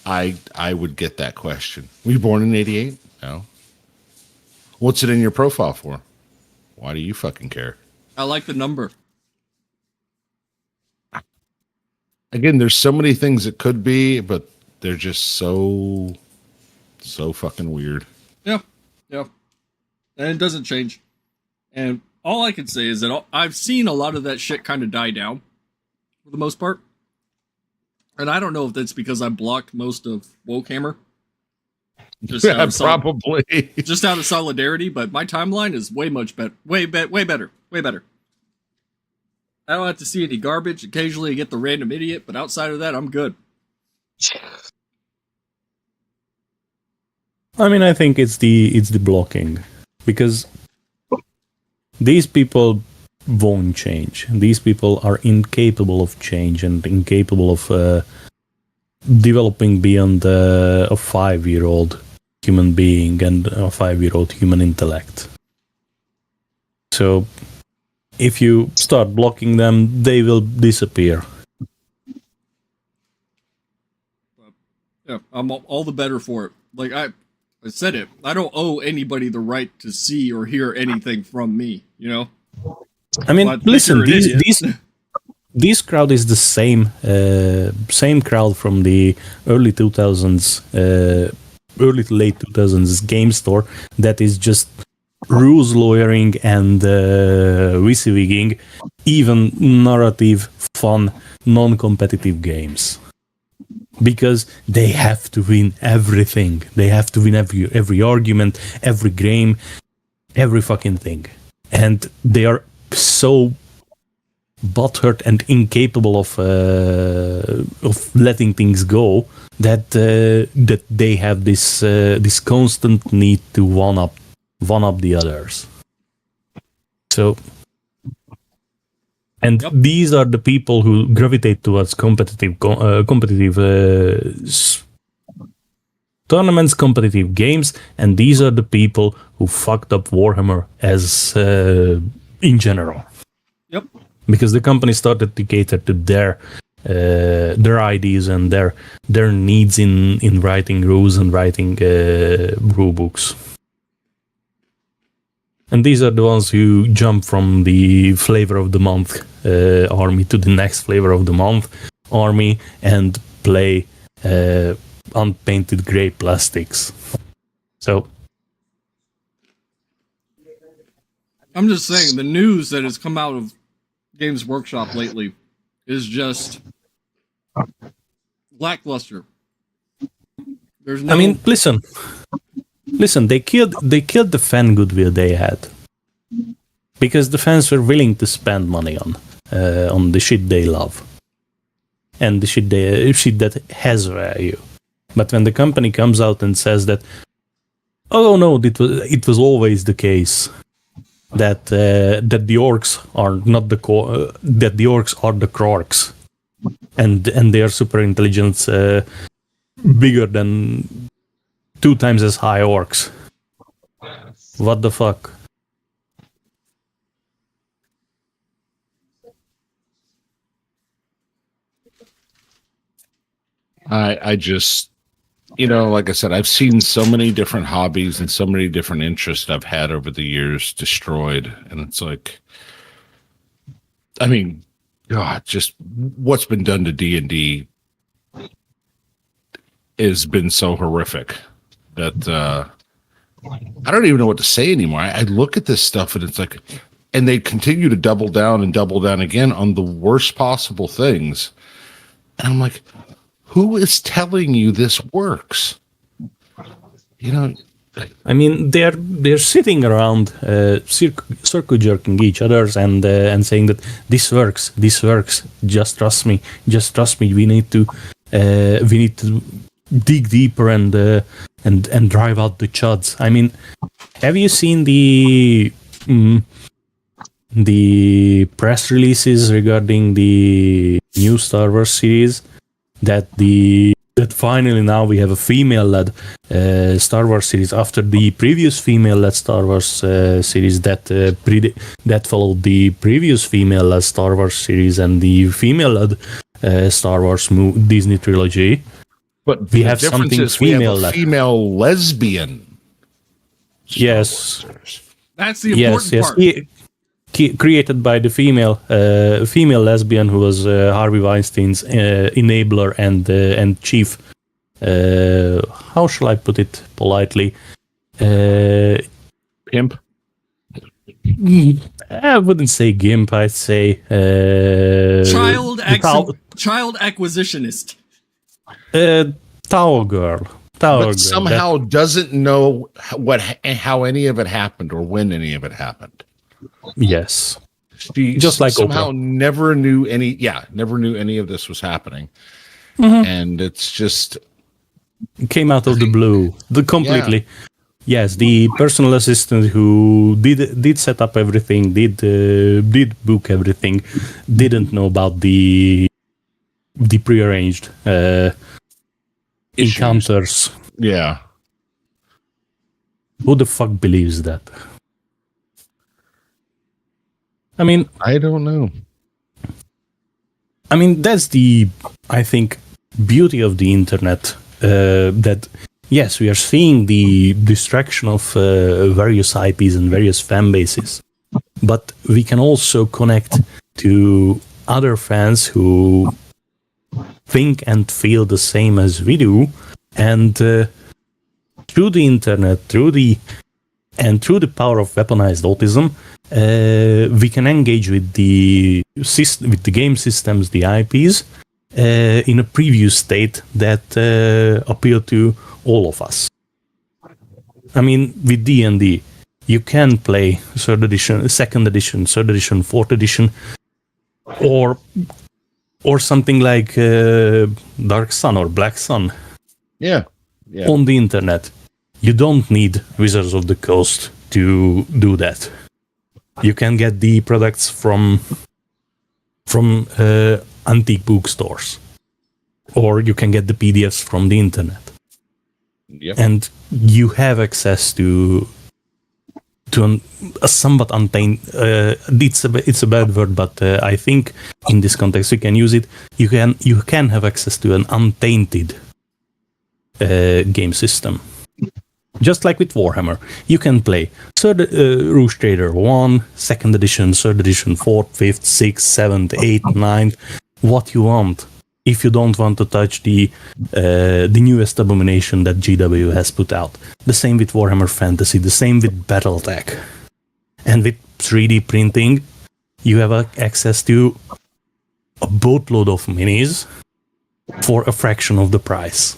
I would get that question. Were you born in 88? No. What's it in your profile for? Why do you fucking care? I like the number. Again, there's so many things it could be, but they're just so fucking weird. Yeah, yeah, and it doesn't change. And all I can say is that I've seen a lot of that shit kind of die down, for the most part. And I don't know if that's because I blocked most of Wokehammer. Just Yeah, probably. just out of solidarity, but my timeline is way better. Way better. I don't have to see any garbage. Occasionally I get the random idiot, but outside of that, I'm good. I mean, I think it's the blocking, because these people won't change. These people are incapable of change and incapable of developing beyond a 5-year-old human being and a 5-year-old human intellect. So if you start blocking them, they will disappear. Yeah, I'm all the better for it. Like I said it. I don't owe anybody the right to see or hear anything from me. You know. I mean, Well, I think listen, you're an idiot. this crowd is the same crowd from the early 2000s, early to late 2000s game store that is just rules lawyering and WYSIWYGing even narrative, fun, non-competitive games. Because they have to win everything. They have to win every argument, every game, every fucking thing. And they are so butthurt and incapable of letting things go that that they have this constant need to one up the others. So, and Yep. these are the people who gravitate towards competitive tournaments, competitive games, and these are the people who fucked up Warhammer as in general. Yep. Because the company started to cater to their ideas and their needs in writing rules and writing rule books. And these are the ones who jump from the flavor of the month army to the next flavor of the month army and play unpainted gray plastics. So I'm just saying the news that has come out of Games Workshop lately is just lackluster. There's no. I mean, listen. They killed the fan goodwill they had because the fans were willing to spend money on the shit they love and the shit that has value. But when the company comes out and says that, oh no, it was always the case that the orcs are not the that the orcs are the Krorks, and they are super intelligent, bigger than 2 times as high orcs. What the fuck? I just, like I said, I've seen so many different hobbies and so many different interests I've had over the years destroyed. And it's like, I mean, God, just what's been done to D&D has been so horrific that I don't even know what to say anymore. I look at this stuff and it's like, and they continue to double down again on the worst possible things. And I'm like, who is telling you this works? I mean, they're sitting around circle jerking each others and saying that this works. Just trust me. We need to dig deeper and drive out the chuds. I mean, have you seen the press releases regarding the new Star Wars series? That finally now we have a female-led Star Wars series after the previous female-led Star Wars series that followed the previous female-led Star Wars series and the female-led Star Wars Disney trilogy. But we have something female-led. Female lesbian. Yes. That's the important part. Created by the female lesbian who was Harvey Weinstein's enabler and chief. How shall I put it politely? Pimp. I wouldn't say gimp. I'd say child acquisitionist. Tower girl. But somehow doesn't know how any of it happened or when any of it happened. Yes. She just like somehow Oprah. never knew any of this was happening. Mm-hmm. And it's just it came out of the blue. Completely. Yeah. Yes, the personal assistant who did set up everything, did book everything, didn't know about the prearranged encounters. Yeah. Who the fuck believes that? I mean, I don't know. I mean, that's the, I think, beauty of the internet. That, yes, we are seeing the distraction of various IPs and various fan bases, but we can also connect to other fans who think and feel the same as we do, and through the internet, through the power of weaponized autism, we can engage with the game systems, the IPs, in a preview state that appeal to all of us. I mean, with D&D, you can play 3rd edition, 2nd edition, 3rd edition, 4th edition, or something like Dark Sun or Black Sun. Yeah. On the internet. You don't need Wizards of the Coast to do that. You can get the products from antique bookstores, or you can get the PDFs from the internet. Yep. And you have access to a somewhat untainted. It's a bad word, but I think in this context we can use it. You can have access to an untainted game system. Just like with Warhammer, you can play Rouge Trader 1, 2nd edition, 3rd edition, 4th, 5th, 6th, 7th, 8th, 9th, what you want. If you don't want to touch the newest abomination that GW has put out. The same with Warhammer Fantasy, the same with Battletech. And with 3D printing, you have access to a boatload of minis for a fraction of the price.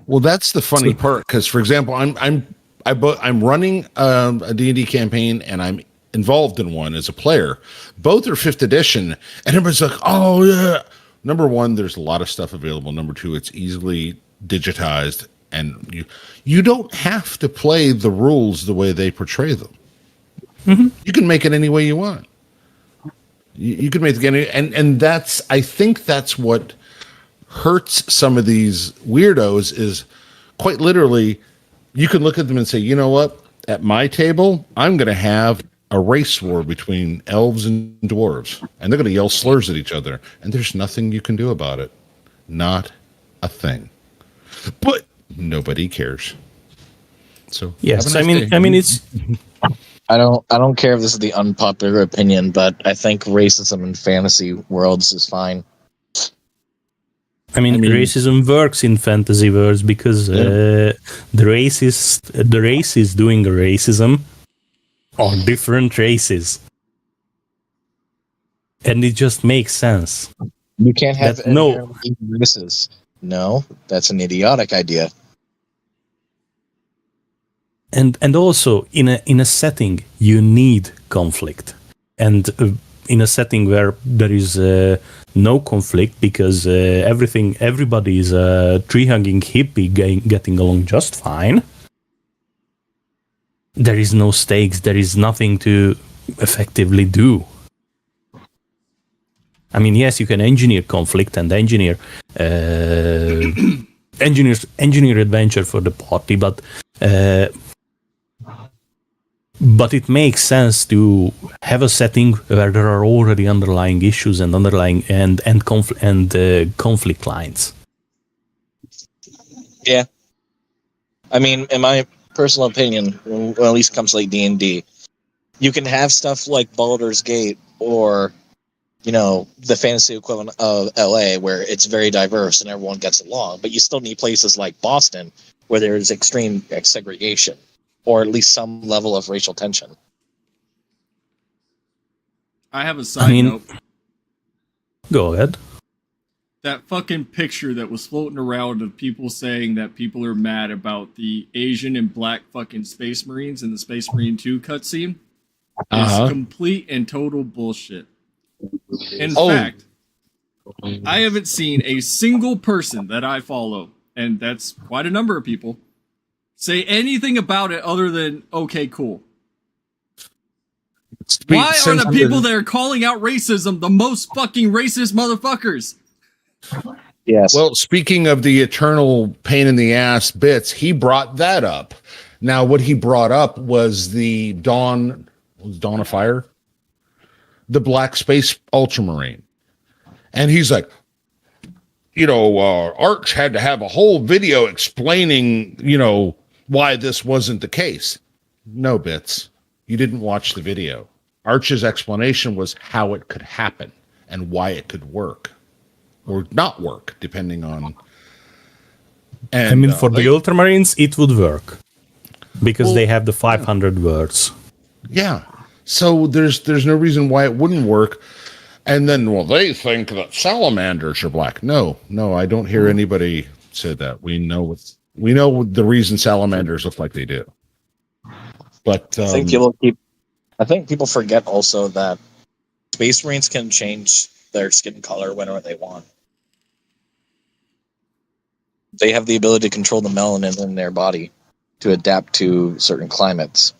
Well, that's the funny part, because, for example, I'm running a D&D campaign, and I'm involved in one as a player. Both are 5th edition, and everybody's like, "Oh yeah." Number one, there's a lot of stuff available. Number two, it's easily digitized, and you don't have to play the rules the way they portray them. Mm-hmm. You can make it any way you want. You can make it and that's, I think that's what hurts some of these weirdos, is quite literally, you can look at them and say, you know what, at my table, I'm going to have a race war between elves and dwarves, and they're going to yell slurs at each other, and there's nothing you can do about it. Not a thing. But nobody cares. So yes, nice I mean it's I don't care if this is the unpopular opinion, but I think racism in fantasy worlds is fine. I mean, racism works in fantasy worlds because the races doing racism are different races, and it just makes sense. You can't have races. No, that's an idiotic idea. And also in a setting you need conflict, and in a setting where there is no conflict because everybody is a tree-hugging hippie getting along just fine. There is no stakes. There is nothing to effectively do. I mean, yes, you can engineer conflict and engineer adventure for the party, but it makes sense to have a setting where there are already underlying issues and conflict lines. Yeah, I mean, in my personal opinion, well, at least comes like D&D, you can have stuff like Baldur's Gate or, you know, the fantasy equivalent of LA, where it's very diverse and everyone gets along, but you still need places like Boston where there is extreme segregation, or at least some level of racial tension. I have a side note. Go ahead. That fucking picture that was floating around of people saying that people are mad about the Asian and black fucking Space Marines in the Space Marine 2 cutscene is complete and total bullshit. In fact, I haven't seen a single person that I follow, and that's quite a number of people, say anything about it other than, okay, cool. Why are the people that are calling out racism the most fucking racist motherfuckers? Yes. Well, speaking of the eternal pain in the ass bits, he brought that up. Now, what he brought up was the Dawn of Fire. the Black Space Ultramarine. And he's like, Arch had to have a whole video explaining, why this wasn't the case. No, Bits. You didn't watch the video. Arch's explanation was how it could happen and why it could work or not work, depending on. And, for the Ultramarines, it would work because they have the 500 words. Yeah. So there's no reason why it wouldn't work. And then, they think that salamanders are black. No, I don't hear anybody say that. We know the reason salamanders look like they do. But I think people forget also that Space Marines can change their skin color whenever they want. They have the ability to control the melanin in their body to adapt to certain climates.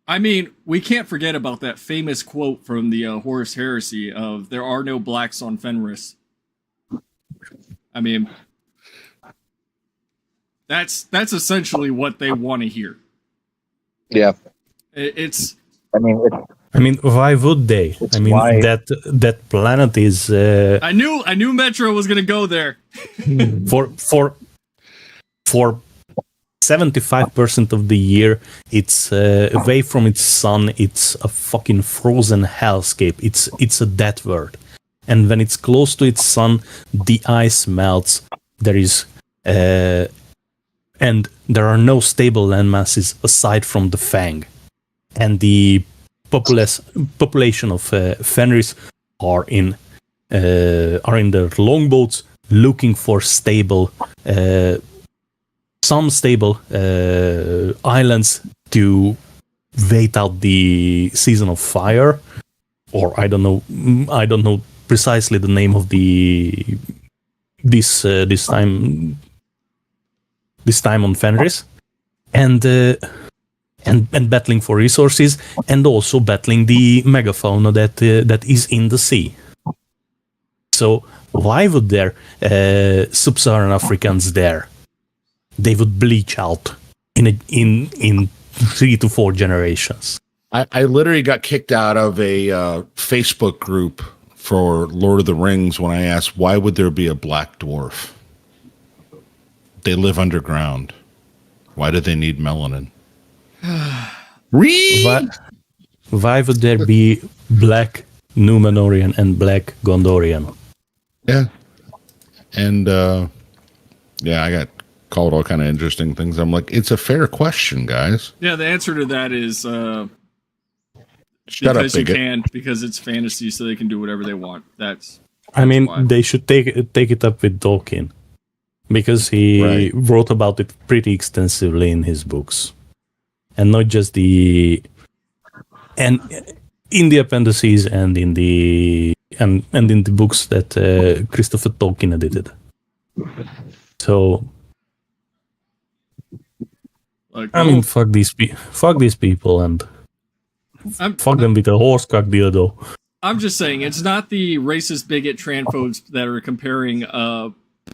I mean, we can't forget about that famous quote from the Horus Heresy of "There are no blacks on Fenris." I mean, that's essentially what they want to hear. Yeah, I mean, why would they? Why? that planet is. I knew Metro was gonna go there. for 75% of the year, it's away from its sun. It's a fucking frozen hellscape. It's a death world, and when it's close to its sun, the ice melts. There is, and there are no stable land masses aside from the Fang, and the population of Fenris are in their longboats looking for stable. Some stable islands to wait out the season of fire, or I don't know precisely the name of this time on Fenris, and battling for resources, and also battling the megafauna that is in the sea. So why would there sub-Saharan Africans there? They would bleach out in 3 to 4 generations. I literally got kicked out of a Facebook group for Lord of the Rings when I asked, why would there be a black dwarf? They live underground. Why do they need melanin? Why would there be black Númenórean and black Gondorian? Yeah. And I got called all kind of interesting things. I'm like, it's a fair question, guys. Yeah, the answer to that is Shut because up, you bigot. can, because it's fantasy, so they can do whatever they want. That's why. They should take it up with Tolkien, because he wrote about it pretty extensively in his books, and not just in the appendices and in the books that Christopher Tolkien edited. So. Fuck these people and fuck them with a horsecock dildo. I'm just saying, it's not the racist bigot transphobes that are comparing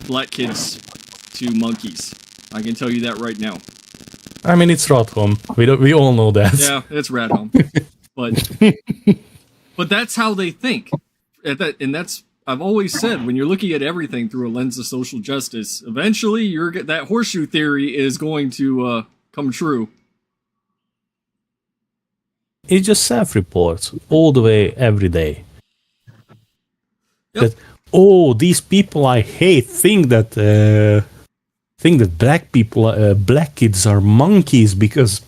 black kids to monkeys. I can tell you that right now. It's Rothholm. We all know that. Yeah, it's Radholm. but that's how they think. And that's, I've always said, when you're looking at everything through a lens of social justice, eventually that horseshoe theory is going to come true. It's just self-reports all the way, every day. Yep. That these people I hate think that black kids are monkeys because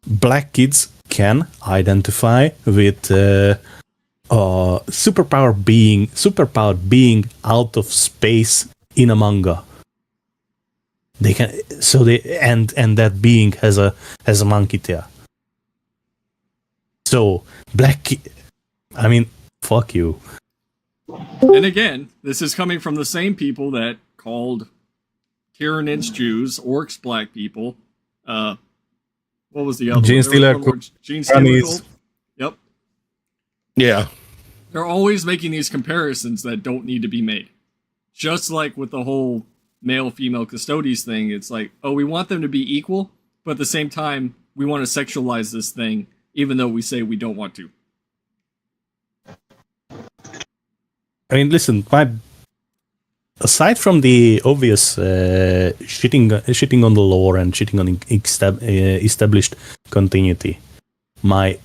black kids can identify with superpowered being out of space in a manga. They can, and that being has a monkey tail. So fuck you. And again, this is coming from the same people that called Tyranids Jews, Orcs black people. What was the other Gene Stealer cult? Yep. Yeah. They're always making these comparisons that don't need to be made. Just like with the whole male-female custodes thing, it's like, we want them to be equal, but at the same time, we want to sexualize this thing, even though we say we don't want to. I mean, listen, aside from the obvious shitting on the lore and shitting on established continuity, my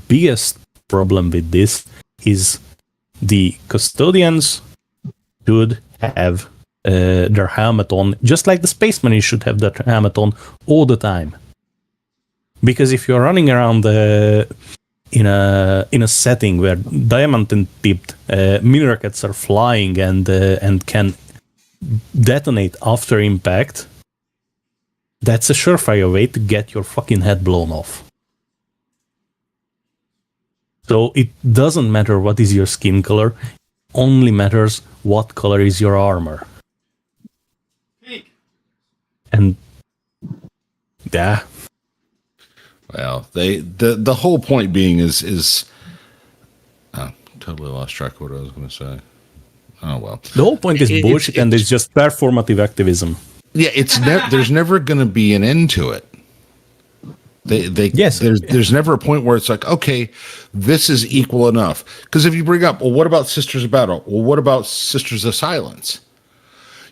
biggest problem with this is the custodians should have their helmet on, just like the Space Marines should have their helmet on all the time. Because if you're running around in a setting where diamond-tipped mini rockets are flying and can detonate after impact, that's a surefire way to get your fucking head blown off. So it doesn't matter what is your skin color, only matters what color is your armor. Pink. And yeah. Well, the whole point being is totally lost track of what I was going to say. Oh well, the whole point is bullshit, and it's just performative activism. Yeah, there's never going to be an end to it. Yes, there's never a point where it's like, okay, this is equal enough. Because if you bring up, well, what about Sisters of Battle? Well, what about Sisters of Silence?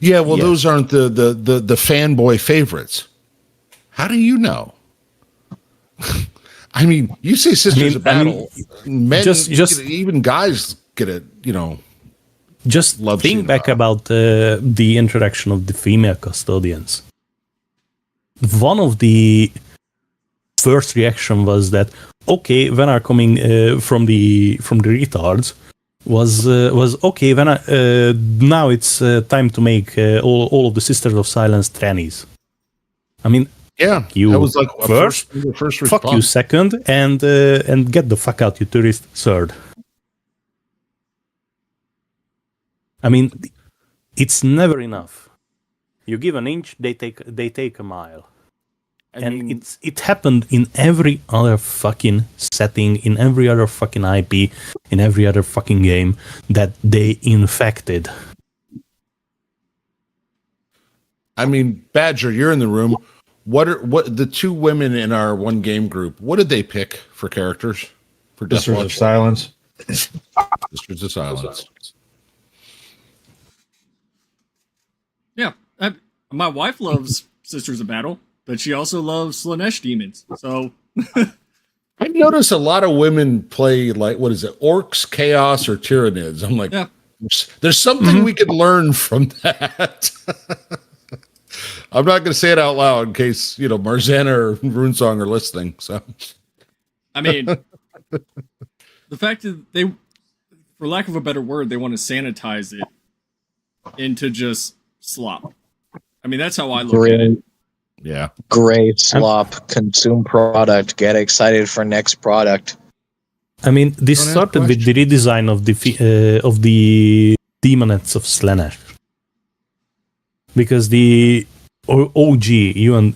Yeah, well, those aren't the fanboy favorites. How do you know? I mean, you say Sisters of Battle, men, just even guys get it, Just think back about the introduction of the female custodians. One of the first reaction was that, okay, when are coming from the retards was okay. When now it's time to make all of the Sisters of Silence trannies. I mean, yeah, that was like first fuck you second, and get the fuck out, you tourist, third. I mean, it's never enough. You give an inch, they take a mile. And it happened in every other fucking setting, in every other fucking IP, in every other fucking game that they infected. I mean, Badger, you're in the room. What the two women in our one game group? What did they pick for characters for Sisters of Silence? Sisters of Silence. Yeah, my wife loves Sisters of Battle, but she also loves Slaanesh demons. So I've noticed a lot of women play, like, what is it, orcs, chaos, or tyrannids. I'm like, there's something we could learn from that. I'm not going to say it out loud in case, Marzana or Runesong are listening. So, I mean, the fact that they, for lack of a better word, they want to sanitize it into just slop. I mean, that's how I look at it. Yeah. Great slop, consume product, get excited for next product. I mean, this started with the redesign of the Demonettes of Slaanesh. Because the OG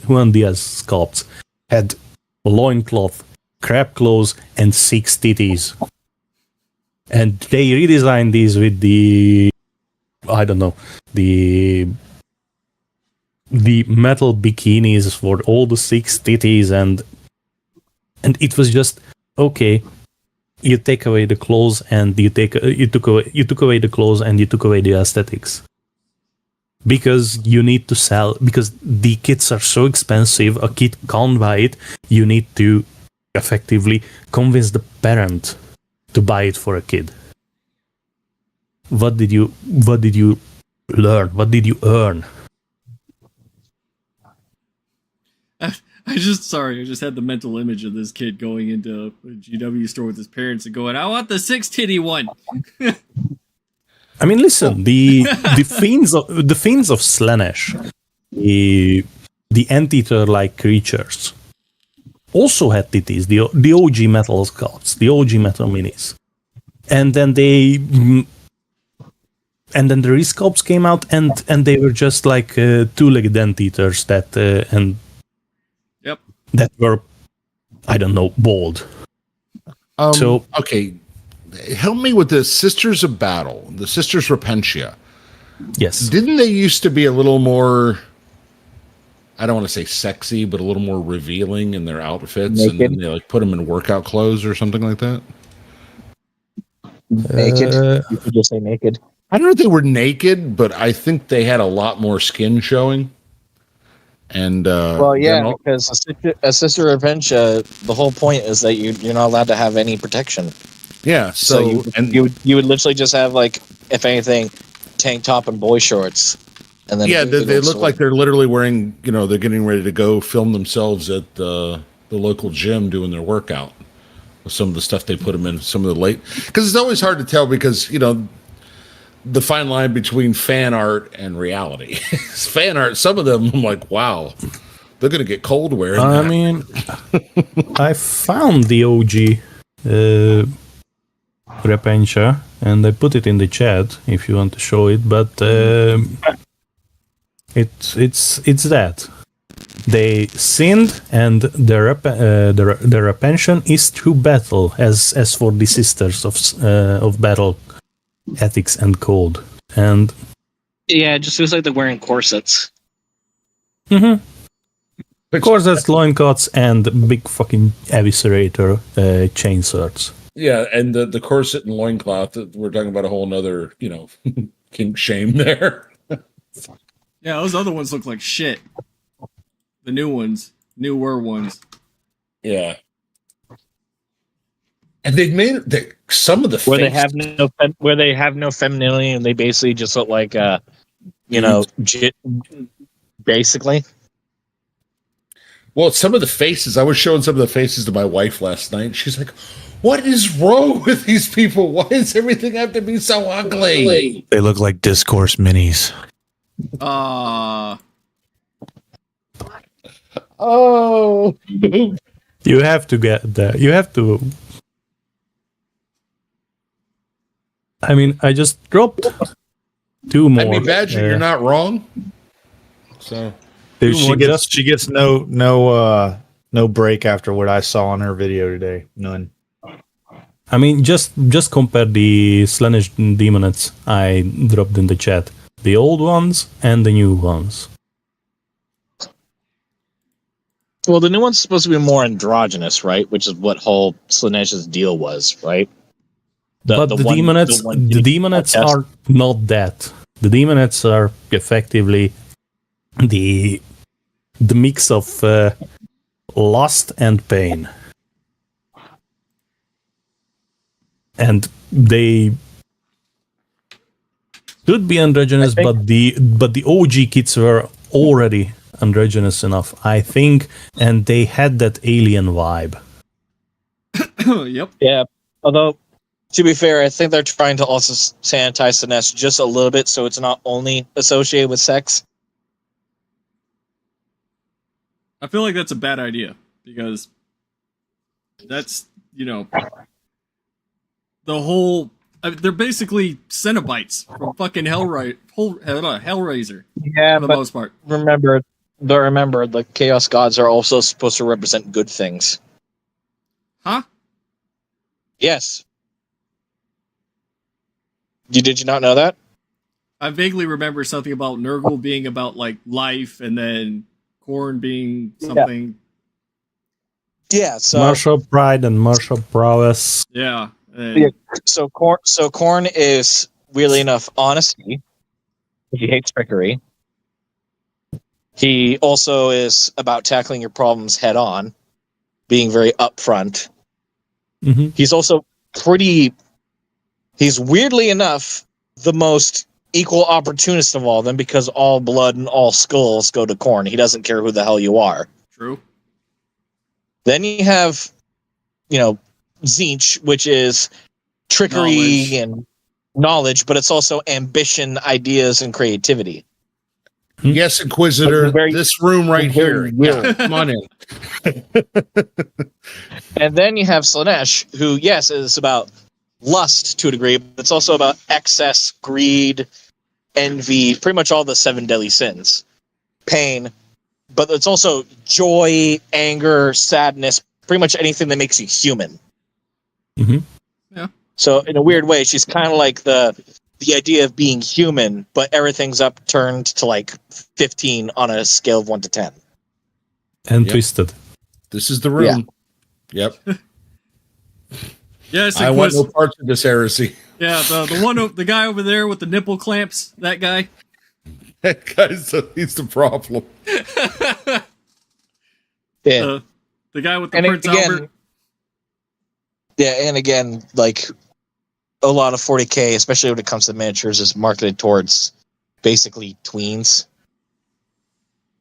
Huan Diaz sculpts had loincloth, crab claws, and 6 titties. And they redesigned these with the metal bikinis for all the 6 titties, and it was just okay. You take away the clothes, and you took away the clothes, and you took away the aesthetics. Because you need to sell, because the kits are so expensive, a kid can't buy it. You need to effectively convince the parent to buy it for a kid. What did you learn? What did you earn? I just had the mental image of this kid going into a GW store with his parents and going, I want the 6 titty one. I mean, listen, the fiends of Slaanesh, the anteater-like creatures, also had titties. The OG metal sculpts, the OG metal minis, and then the resculpts came out, and they were just like 2-legged anteaters that that were, I don't know, bald. So okay. Help me with the Sisters of Battle, the Sisters Repentia. Yes. Didn't they used to be a little more, I don't want to say sexy, but a little more revealing in their outfits? Naked. And then they like put them in workout clothes or something like that? Naked. You could just say naked. I don't know if they were naked, but I think they had a lot more skin showing. And Well, yeah, then because a sister revenge, the whole point is that you're not allowed to have any protection. yeah, So you would literally just have, like, if anything, tank top and boy shorts, and then yeah, a they little look sword. like they're literally wearing. They're getting ready to go film themselves at the local gym doing their workout. With some of the stuff they put them in, some of the late, because it's always hard to tell because the fine line between fan art and reality. Fan art, some of them, I'm like, wow, they're gonna get cold wearing I that. mean, I found the OG Repentia, and I put it in the chat if you want to show it. But it's that they sinned, and their repention is through battle, as for the sisters of battle, ethics and code, and Yeah, it just feels like they're wearing corsets. of course that's loincloths and big fucking eviscerator chain swords. Yeah, and the corset and loincloth, we're talking about a whole nother, kink shame there. Yeah, those other ones look like shit. The newer ones. Yeah. And they've made some of the Where they faces- have no femininity, and they basically just look like basically. Well, some of the faces, I was showing some of the faces to my wife last night. She's like, what is wrong with these people? Why does everything have to be so ugly? They look like discourse minis. Oh. You have to get that. You have to. I mean, I just dropped 2 more. I mean, Badger, you're not wrong. So Dude, Well, she gets no break after what I saw on her video today. None. I mean, just compare the Slaanesh Demonettes I dropped in the chat. The old ones and the new ones. Well, the new one's supposed to be more androgynous, right? Which is what whole Slaanege's deal was, right? But the Demonettes are not that. The Demonettes are effectively the mix of lust and pain. And they should be androgynous, but the OG kids were already androgynous enough, I think, and they had that alien vibe. Yep. Yeah. Although, to be fair, I think they're trying to also sanitize Slaanesh just a little bit, so it's not only associated with sex. I feel like that's a bad idea because that's, the whole. They're basically Cenobites from fucking Hellraiser. Yeah, for the most part. Remember, the Chaos Gods are also supposed to represent good things. Huh? Yes. Did you not know that? I vaguely remember something about Nurgle being about like life, and then Khorne being something. Yeah. So Martial pride and martial prowess. Yeah. So Khorne is, weirdly enough, honesty. He hates trickery. He also is about tackling your problems head on, being very upfront. Mm-hmm. He's also he's weirdly enough the most equal opportunist of all of them, because all blood and all skulls go to Khorne. He doesn't care who the hell you are. True. Then you have, Tzeentch, which is trickery and knowledge, but it's also ambition, ideas, and creativity. yes, Inquisitor, this room right here. Yeah, come on in. And then you have Slaanesh, who, yes, is about lust to a degree, but it's also about excess, greed, envy, pretty much all the 7 deadly sins, pain, but it's also joy, anger, sadness, pretty much anything that makes you human. Mm-hmm. Yeah. So in a weird way, she's kind of like the idea of being human, but everything's upturned to like 15 on a scale of 1 to 10. And Yep. twisted. This is the room. Yep. Yes, I want no parts of this heresy. Yeah, the guy over there with the nipple clamps, that guy. That guy's he's the problem. Yeah. The guy with the And Prince Albert. Yeah, and again, like a lot of 40K, especially when it comes to miniatures, is marketed towards basically tweens.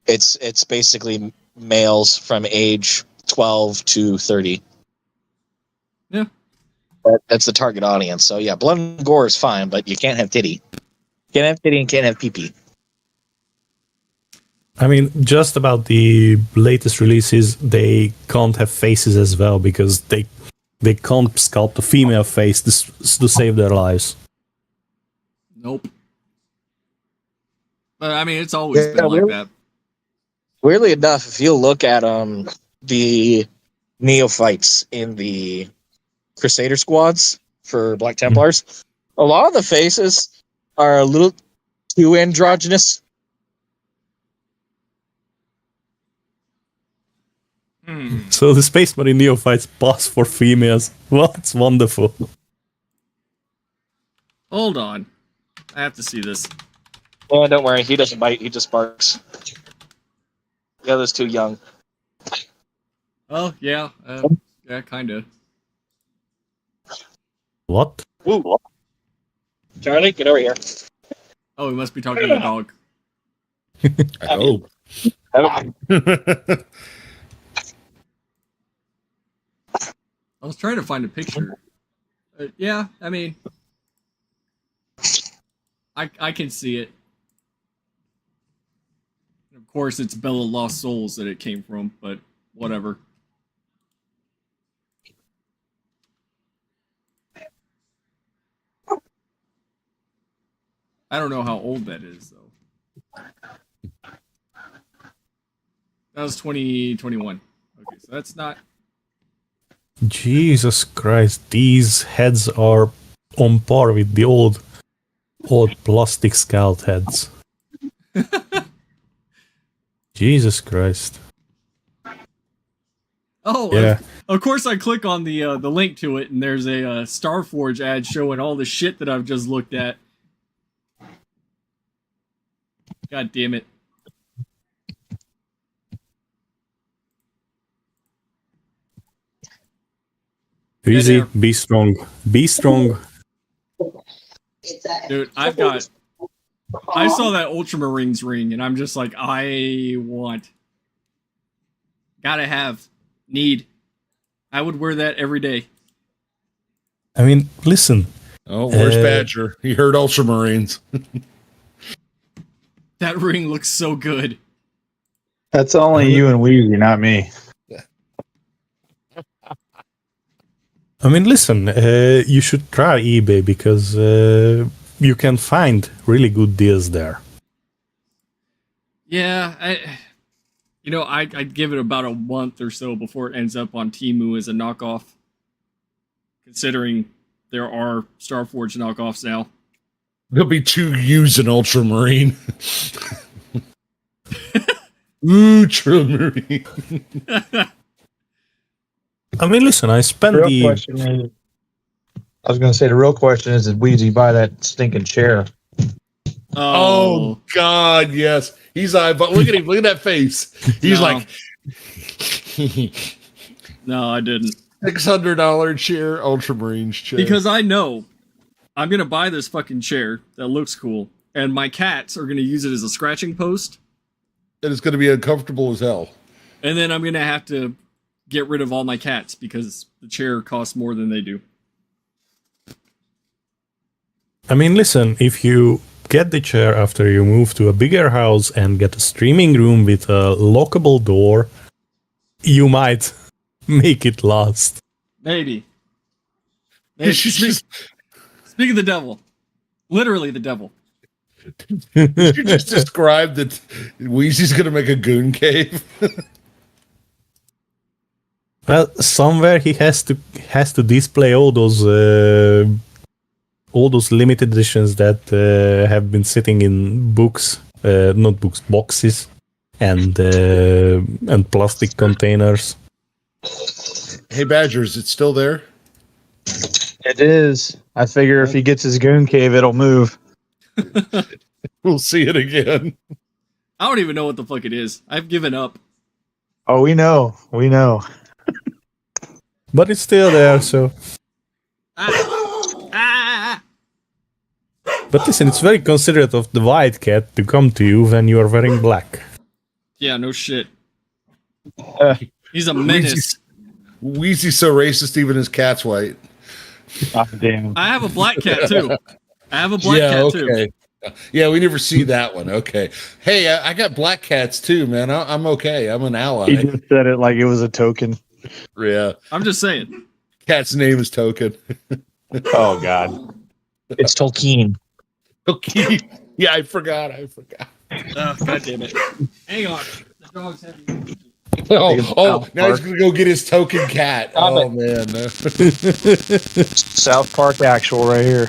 It's basically males from age 12 to 30. Yeah. That's the target audience. So yeah, blood and gore is fine, but you can't have titty. Can't have titty and can't have pee-pee. I mean, just about the latest releases, they can't have faces as well because they can't sculpt a female face to save their lives. Nope. But I mean, it's always been like that. Weirdly enough, if you look at the neophytes in the Crusader squads for Black Templars, a lot of the faces are a little too androgynous. So the Space Marine neophytes pass for females. Well, it's wonderful. Hold on. I have to see this. Yeah, don't worry. He doesn't bite. He just barks. The other's too young. Oh, yeah. Yeah, kind of. What? Woo. Charlie, get over here. Oh, we must be talking to the dog. I hope. I was trying to find a picture. Yeah, I mean, I can see it. Of course, it's Bella Lost Souls that it came from, but whatever. I don't know how old that is, though. That was 2021. Okay, so that's not... Jesus Christ, these heads are on par with the old plastic scout heads. Jesus Christ. Oh, yeah. Of course I click on the link to it, and there's a Starforge ad showing all the shit that I've just looked at. God damn it. Easy, be strong. Be strong. Dude, I saw that Ultramarines ring, and I'm just like, I want. Gotta have. Need. I would wear that every day. I mean, listen. Oh, where's Badger? He heard Ultramarines. That ring looks so good. That's only you and Weezy, not me. I mean, listen, you should try eBay because you can find really good deals there. Yeah, I'd give it about a month or so before it ends up on Temu as a knockoff. Considering there are Starforge knockoffs now. There'll be 2 used an Ultramarine. Ultramarine. I mean, listen, I spent I was going to say, the real question is, did Weezy buy that stinking chair? Oh God, yes. He's but look at him. Look at that face. He's like, no, I didn't. $600 chair, Ultramarines chair. Because I know I'm gonna buy this fucking chair that looks cool, and my cats are gonna use it as a scratching post, and it's gonna be uncomfortable as hell. And then I'm gonna have to get rid of all my cats because the chair costs more than they do. I mean, listen, if you get the chair after you move to a bigger house and get a streaming room with a lockable door, you might make it last. Maybe. Speak of the devil. Literally the devil. Did you just describe that Weezy's going to make a goon cave? Well, somewhere he has to display all those limited editions that have been sitting in books, not books, boxes, and plastic containers. Hey, Badger, is it still there? It is. I figure if he gets his goon cave, it'll move. We'll see it again. I don't even know what the fuck it is. I've given up. Oh, we know. We know. But it's still there, so. Ah. But listen, it's very considerate of the white cat to come to you when you are wearing black. Yeah, no shit. Uh, He's a menace. Wheezy's so racist, even his cat's white. Oh, damn. I have a black cat too. I have a black cat too. Yeah, we never see that one. Okay. Hey, I got black cats too, man. I'm okay. I'm an ally. He just said it like it was a token. Yeah. I'm just saying. Cat's name is Token. Oh, God. It's Tolkien. Okay. Yeah, I forgot. Oh, God damn it. Hang on. The dog's heavy. Oh, now he's gonna go get his token cat. Stop Oh it. man. South Park actual right here.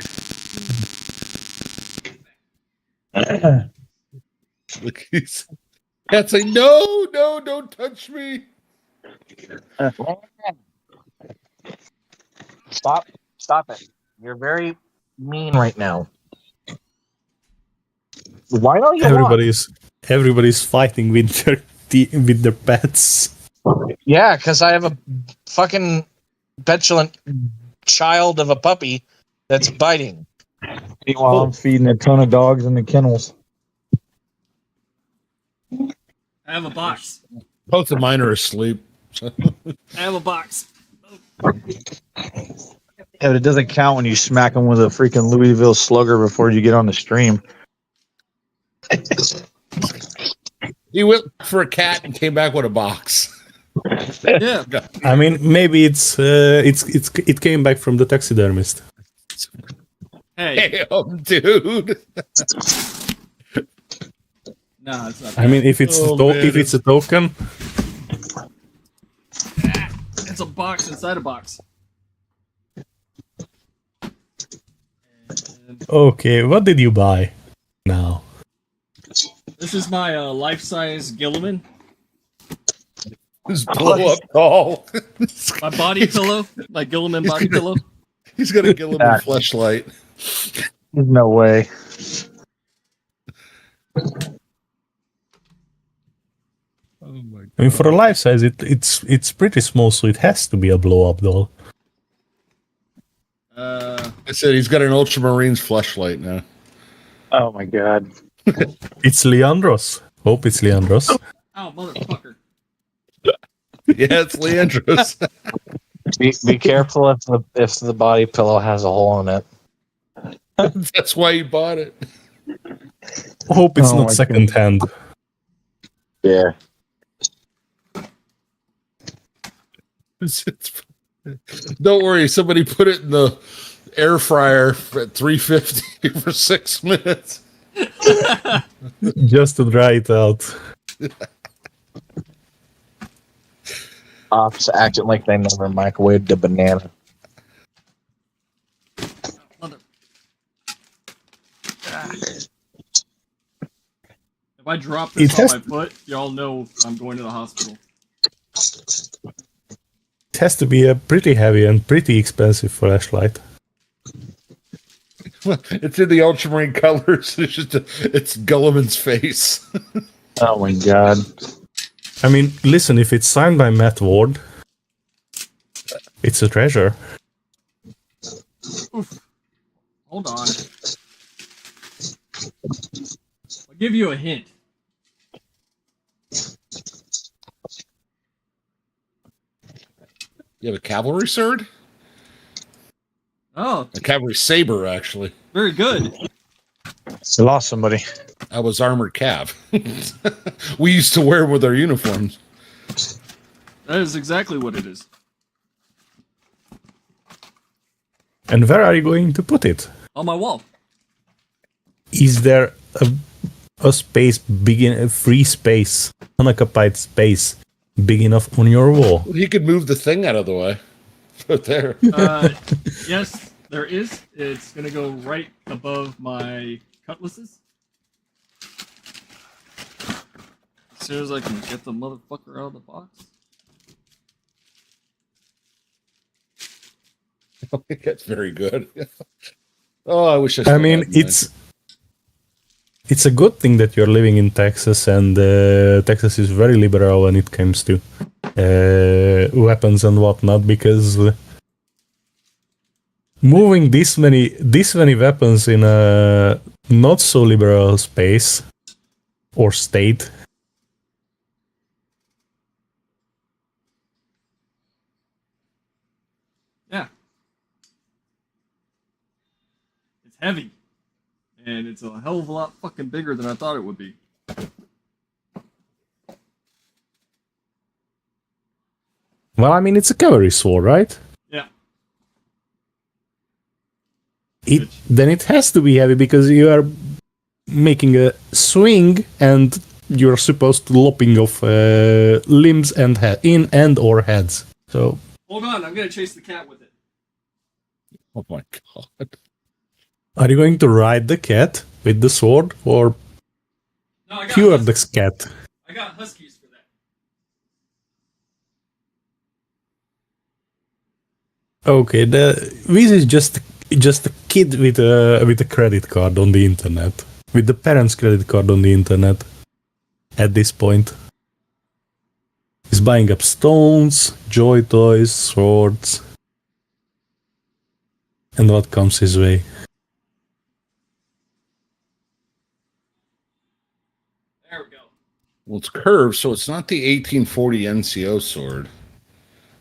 Look, he's cat's like, no, don't touch me. Stop it. You're very mean right now. Why don't you Everybody's fighting with their pets. Yeah, because I have a fucking petulant child of a puppy that's biting. Meanwhile, I'm feeding a ton of dogs in the kennels. I have a box. Both of mine are asleep. I have a box. Yeah, but it doesn't count when you smack them with a freaking Louisville Slugger before you get on the stream. He went for a cat and came back with a box. Yeah. I mean, maybe it came back from the taxidermist. Hey. Damn, dude. Nah, it's not. I mean, if it's if it's a token, It's a box inside a box. okay. What did you buy? Now, This is my life-size Gilliman. This blow up doll. My body pillow. My Gilliman body pillow. He's gonna kill him with fleshlight. There's no way. Oh my god. I mean, for a life size, it's pretty small, so it has to be a blow up doll. I said he's got an Ultramarines fleshlight now. Oh my god. It's Leandros. Hope it's Leandros. Oh, motherfucker. Yeah, it's Leandros. Be careful if the body pillow has a hole in it. That's why he bought it. Hope it's Oh not my second hand. Yeah. Don't worry, somebody put it in the air fryer at 350 for 6 minutes. Just to dry it out. Ops acting like they never microwaved the banana. Mother. If I drop this on my foot, y'all know I'm going to the hospital. It has to be a pretty heavy and pretty expensive flashlight. It's in the ultramarine colors. It's Gulliman's face. Oh my god. I mean, listen, if it's signed by Matt Ward, it's a treasure. Oof. Hold on. I'll give you a hint. You have a cavalry sword? Oh, A cavalry saber, actually. very good. You lost somebody. I was armored cav. We used to wear them with our uniforms. That is exactly what it is. And where are you going to put it? On my wall. Is there a space big a free space, unoccupied space big enough on your wall? He could move the thing out of the way. But there. Yes, there is. It's going to go right above my cutlasses. As soon as I can get the motherfucker out of the box. That's very good. Oh, I wish I. I still mean, had mine. it's a good thing that you're living in Texas, and Texas is very liberal when it comes to weapons and whatnot, because moving this many weapons in a not so liberal space or state. Yeah. It's heavy. And it's a hell of a lot fucking bigger than I thought it would be. Well, I mean, it's a cavalry sword, right? Yeah. Then it has to be heavy because you are making a swing and you're supposed to lopping off limbs and or heads. So Hold on, I'm gonna chase the cat with it. Oh my god! are you going to ride the cat with the sword or No, I got cure the cat? I got huskies for that. Okay, this is just a kid with a credit card on the internet, with the parents' credit card on the internet. At this point, he's buying up stones, joy toys, swords, and what comes his way. There we go. Well, it's curved, so it's not the 1840 NCO sword.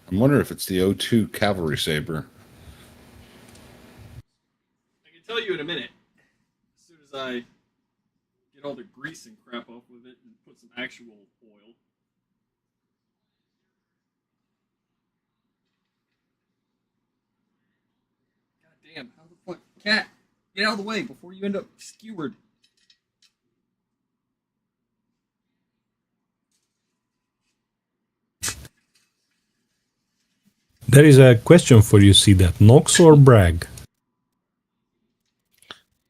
I'm wondering if it's the 02 cavalry saber. I can tell you in a minute. As soon as I get all the grease and crap off with it and put some actual oil. God damn, how the fuck? Cat, get out of the way before you end up skewered. There is a question for you, see that Knox or Bragg?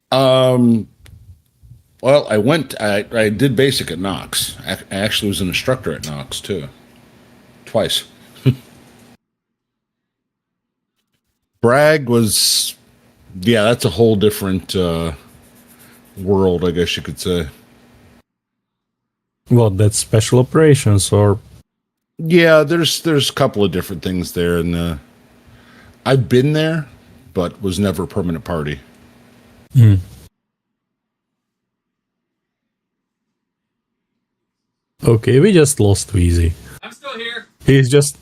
Well, I did basic at Knox. I actually was an instructor at Knox too, twice. Bragg was, yeah, that's a whole different world, I guess you could say. What, that's special operations or? Yeah, there's a couple of different things there, and I've been there, but was never a permanent party. Okay, we just lost Wheezy. I'm still here. He's just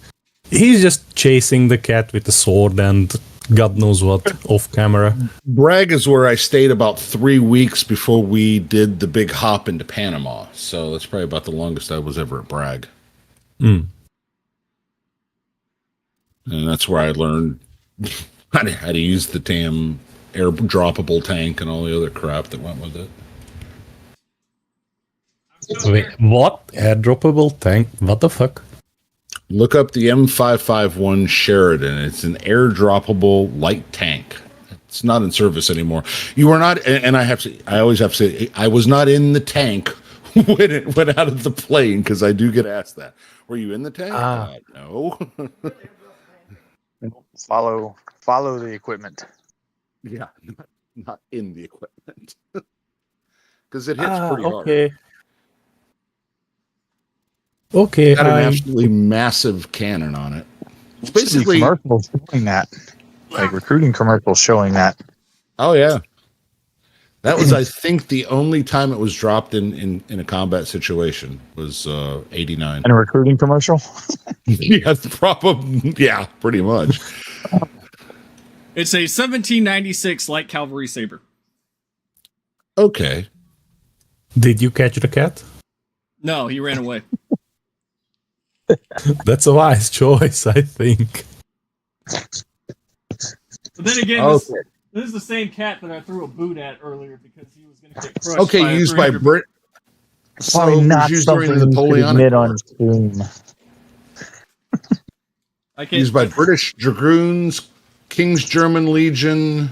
chasing the cat with the sword and God knows what off camera. Bragg is where I stayed about 3 weeks before we did the big hop into Panama. So that's probably about the longest I was ever at Bragg. Mm. And that's where I learned how to use the damn air droppable tank and all the other crap that went with it. Wait, what? Airdroppable tank? What the fuck? Look up the M551 Sheridan. It's an airdroppable light tank. It's not in service anymore. You are not, and I always have to say, I was not in the tank when it went out of the plane, because I do get asked that. Were you in the tank? No. Follow the equipment. Yeah, not in the equipment. Because it hits pretty hard. Okay, Got an absolutely massive cannon on it. It's basically commercials showing that, like recruiting commercials showing that. Oh yeah, that was I think the only time it was dropped in a combat situation was 89. And a recruiting commercial. Yeah, probably. Yeah, pretty much. It's a 1796 light cavalry saber. Okay. Did you catch the cat? No, he ran away. That's a wise choice, I think. But then again, this is the same cat that I threw a boot at earlier because he was going to get crushed. Okay, used by Brit. Probably not used during something the you could Napoleonic admit War. on stream. Used by British Dragoons, King's German Legion,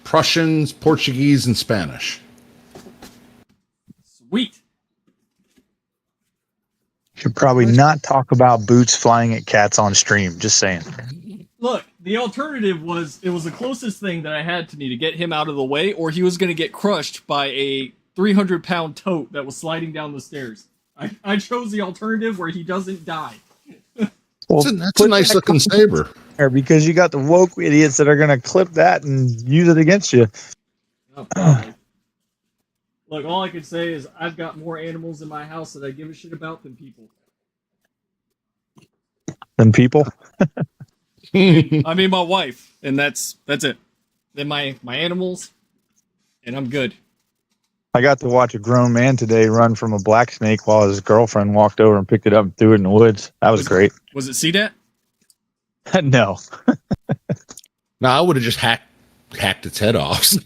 Prussians, Portuguese, and Spanish. Sweet. Should probably not talk about boots flying at cats on stream. Just saying. Look, the alternative was it was the closest thing that I had to me to get him out of the way, or he was going to get crushed by a 300-pound tote that was sliding down the stairs. I chose the alternative where he doesn't die. Well, That's a nice looking saber. there because you got the woke idiots that are going to clip that and use it against you. Oh, probably. Look, all I can say is I've got more animals in my house that I give a shit about than people. Than people. I mean, my wife, and that's it. Then my animals, and I'm good. I got to watch a grown man today run from a black snake while his girlfriend walked over and picked it up and threw it in the woods. That was great. Was it CDAT? No. No, I would have just hacked its head off. So.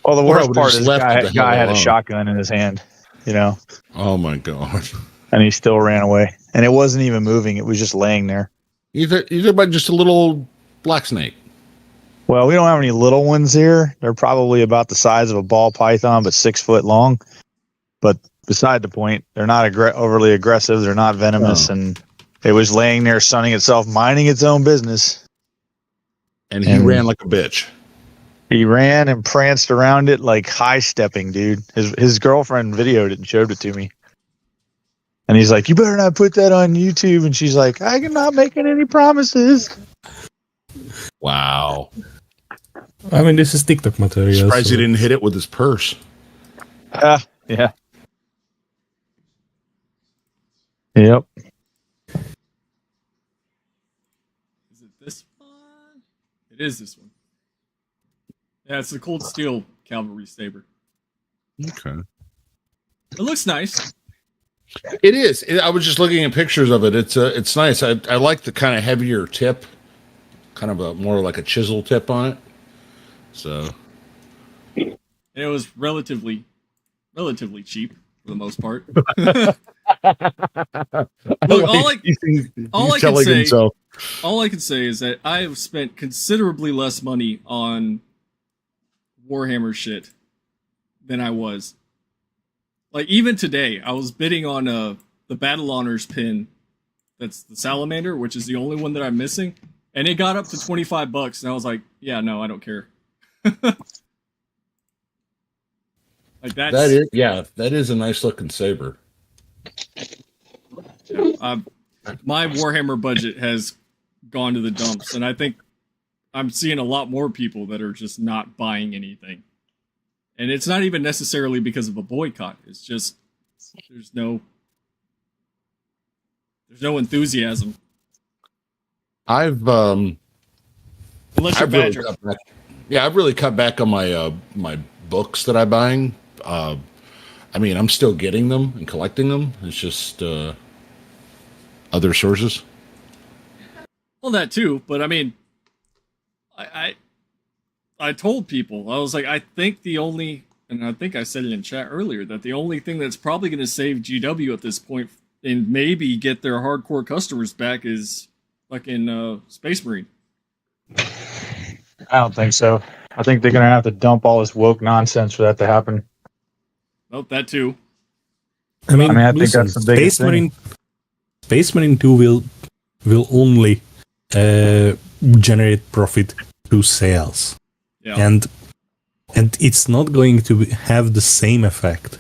Well, the Or I worst would've part just is left it the guy hell had a alone. shotgun in his hand, you know, Oh my god! and he still ran away. And it wasn't even moving. It was just laying there. Either by just a little black snake. Well, we don't have any little ones here. They're probably about the size of a ball python, but 6 foot long. But beside the point, they're not overly aggressive. They're not venomous. No. And it was laying there, sunning itself, minding its own business. And he And- ran like a bitch. He ran and pranced around it like high stepping, dude. His girlfriend videoed it and showed it to me. And he's like, "You better not put that on YouTube." And she's like, "I'm not making any promises." Wow! I mean, this is TikTok material. Surprised so- he didn't hit it with his purse. Yeah. Yep. Is it this one? It is this one. Yeah, it's the Cold Steel Cavalry Saber. Okay. It looks nice. It is. I was just looking at pictures of it. It's nice. I like the kind of heavier tip, kind of a more like a chisel tip on it. So And it was relatively cheap for the most part. Look, all I can say- All I can say is that I have spent considerably less money on Warhammer shit than I was. Like, even today, I was bidding on the Battle Honors pin. That's the Salamander, which is the only one that I'm missing. And it got up to $25, and I was like, yeah, no, I don't care. Like, that's... that is a nice looking saber. My Warhammer budget has gone to the dumps, and I think I'm seeing a lot more people that are just not buying anything. And it's not even necessarily because of a boycott. It's just there's no enthusiasm. I've Unless you're I've really Badger. cut back. Yeah, I've really cut back on my my books that I'm buying. I mean, I'm still getting them and collecting them. It's just other sources. Well, that too, but I mean, I told people, I was like, I think the only, and I think I said it in chat earlier, that the only thing that's probably going to save GW at this point and maybe get their hardcore customers back is fucking Space Marine. I don't think so. I think they're going to have to dump all this woke nonsense for that to happen. Oh, that too. I mean, I think listen, that's the biggest Space Marine 2 will only generate profit through sales. Yeah. And it's not going to have the same effect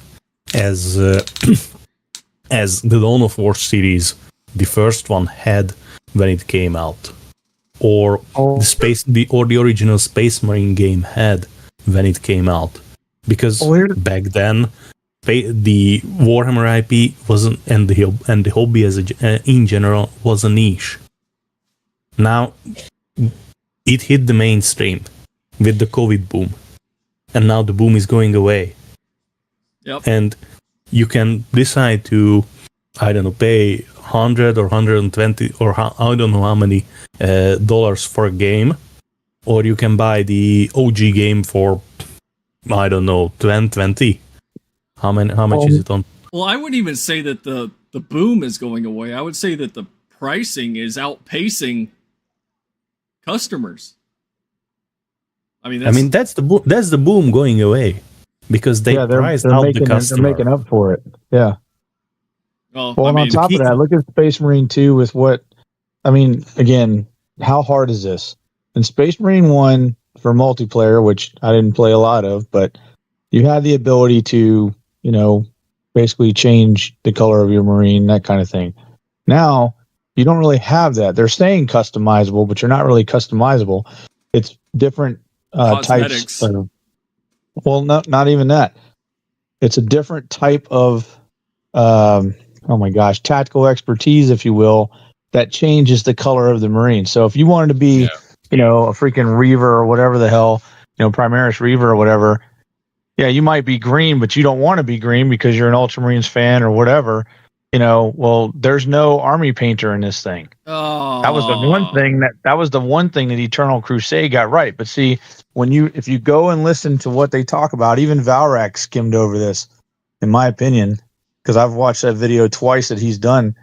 as as the Dawn of War series, the first one, had when it came out, or the original Space Marine game had when it came out, because back then the Warhammer IP wasn't, and the hobby in general was a niche. Now it hit the mainstream with the COVID boom, and now the boom is going away. Yep. And you can decide to, I don't know, pay 100 or 120 or I don't know how many dollars for a game, or you can buy the OG game for, I don't know, 20. How much is it on? Well, I wouldn't even say that the boom is going away. I would say that the pricing is outpacing customers. I mean, that's the boom going away, because they priced out the customer. They're making up for it. Yeah. well, Well, I and mean, on top of that, look at Space Marine 2 with what, I mean, again, how hard is this? In Space Marine 1 for multiplayer, which I didn't play a lot of, but you had the ability to, basically change the color of your Marine, that kind of thing. Now, you don't really have that. They're saying customizable, but you're not really customizable. It's different types. Well, not even that. It's a different type of, tactical expertise, if you will, that changes the color of the Marine. So if you wanted to be, a freaking Reaver or whatever the hell, Primaris Reaver or whatever, yeah, you might be green, but you don't want to be green because you're an Ultramarines fan or whatever. Well, there's no army painter in this thing. Oh. That was the one thing that Eternal Crusade got right. But see, if you go and listen to what they talk about, even Valrak skimmed over this, in my opinion, because I've watched that video twice that he's done.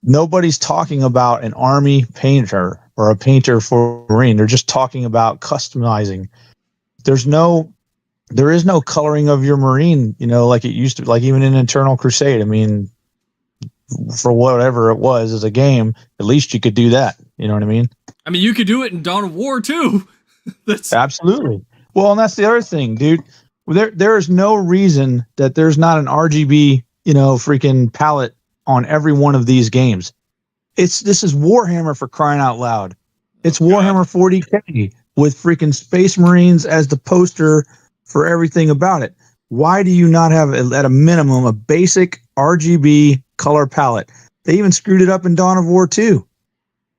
Nobody's talking about an army painter or a painter for Marine. They're just talking about customizing. There is no coloring of your Marine, like it used to, like even in Eternal Crusade. I mean, for whatever it was as a game, at least you could do that. You know what I mean? I mean, you could do it in Dawn of War too. That's absolutely. Well, and that's the other thing, dude. There is no reason that there's not an RGB, freaking palette on every one of these games. This is Warhammer, for crying out loud. It's Warhammer 40K with freaking Space Marines as the poster for everything about it. Why do you not have, at a minimum, a basic RGB color palette? They even screwed it up in Dawn of War 2.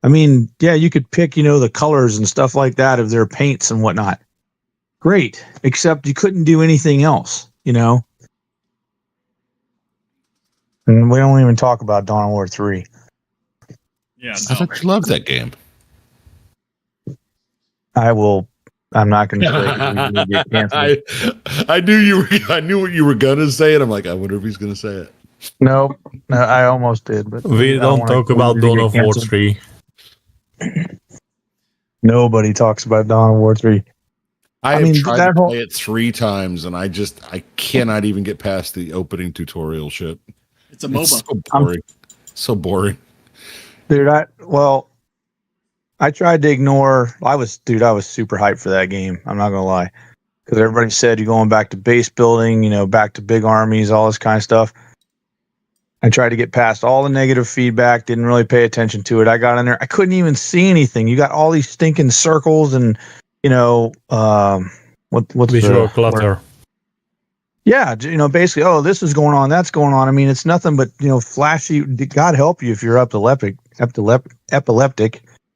I mean, yeah, you could pick, the colors and stuff like that of their paints and whatnot. Great, except you couldn't do anything else, And we don't even talk about Dawn of War 3. Yeah, I thought you loved that game. I'm not going to say. I knew I knew what you were gonna say, and I'm like, I wonder if he's gonna say it. No, I almost did, but we don't talk about Dawn of War 3. Nobody talks about Dawn of War 3. I mean, tried to play it 3 times, and I cannot even get past the opening tutorial shit. It's a MOBA. It's so boring. So boring. Dude, I tried to ignore. I was super hyped for that game. I'm not gonna lie, because everybody said you're going back to base building, back to big armies, all this kind of stuff. I tried to get past all the negative feedback. Didn't really pay attention to it. I got in there. I couldn't even see anything. You got all these stinking circles and what's visual clutter. Yeah, basically, this is going on, that's going on. I mean, it's nothing but flashy. God help you if you're epileptic.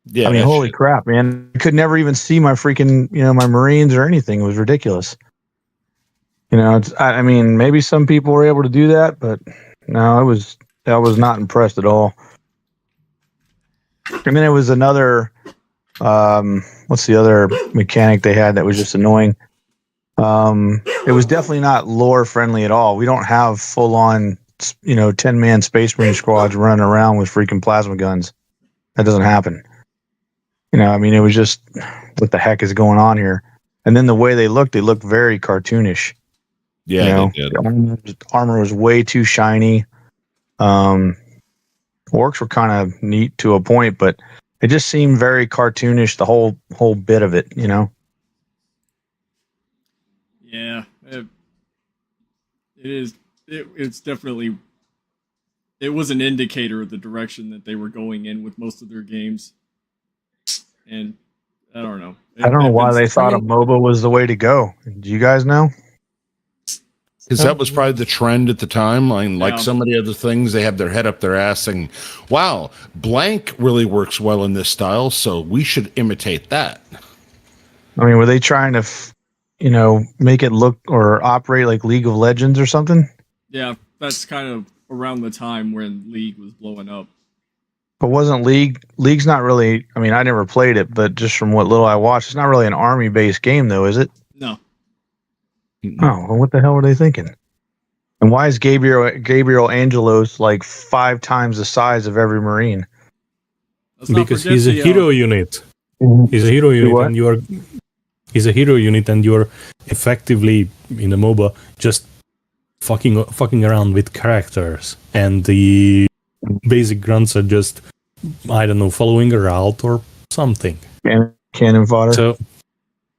Yeah, I mean, holy crap, man! I could never even see my freaking, my Marines or anything. It was ridiculous. I mean, maybe some people were able to do that, but no, I was not impressed at all. And then it was another, what's the other mechanic they had that was just annoying? It was definitely not lore friendly at all. We don't have full on, 10-man Space Marine squads running around with freaking plasma guns. That doesn't happen. I mean, it was just, what the heck is going on here? And then the way they looked very cartoonish. Yeah, they did. The armor was way too shiny. Orcs were kind of neat to a point, but it just seemed very cartoonish, the whole bit of it, Yeah, it is. It's definitely. It was an indicator of the direction that they were going in with most of their games. And I don't know. I don't know why they thought a MOBA was the way to go. Do you guys know? Because that was probably the trend at the time. Like some of the other things, they have their head up their ass saying, wow, blank really works well in this style, so we should imitate that. I mean, were they trying to, make it look or operate like League of Legends or something? Yeah, that's kind of around the time when League was blowing up. But wasn't League's not really, I mean, I never played it, but just from what little I watched, it's not really an army-based game, though, is it? No. Oh, well, what the hell were they thinking? And why is Gabriel Angelos like 5 times the size of every Marine? Because he's a hero unit. He's a hero unit, and he's a hero unit, and you're effectively in a MOBA just fucking around with characters, and the basic grunts are just I don't know, following a route or something. Cannon fodder. So,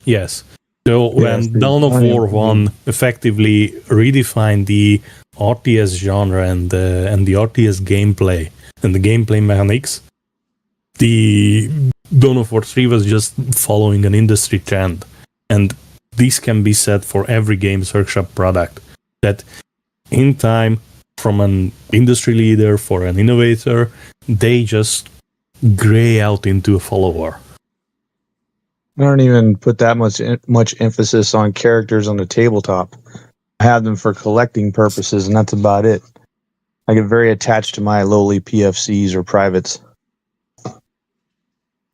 yes. So when Yes, Dawn of I War am. 1 effectively redefined the RTS genre and the RTS gameplay and the gameplay mechanics, the Dawn of War 3 was just following an industry trend. And this can be said for every Games Workshop product, that in time, from an industry leader, for an innovator, they just gray out into a follower. I don't even put that much emphasis on characters on the tabletop. I have them for collecting purposes, and that's about it. I get very attached to my lowly PFCs or privates.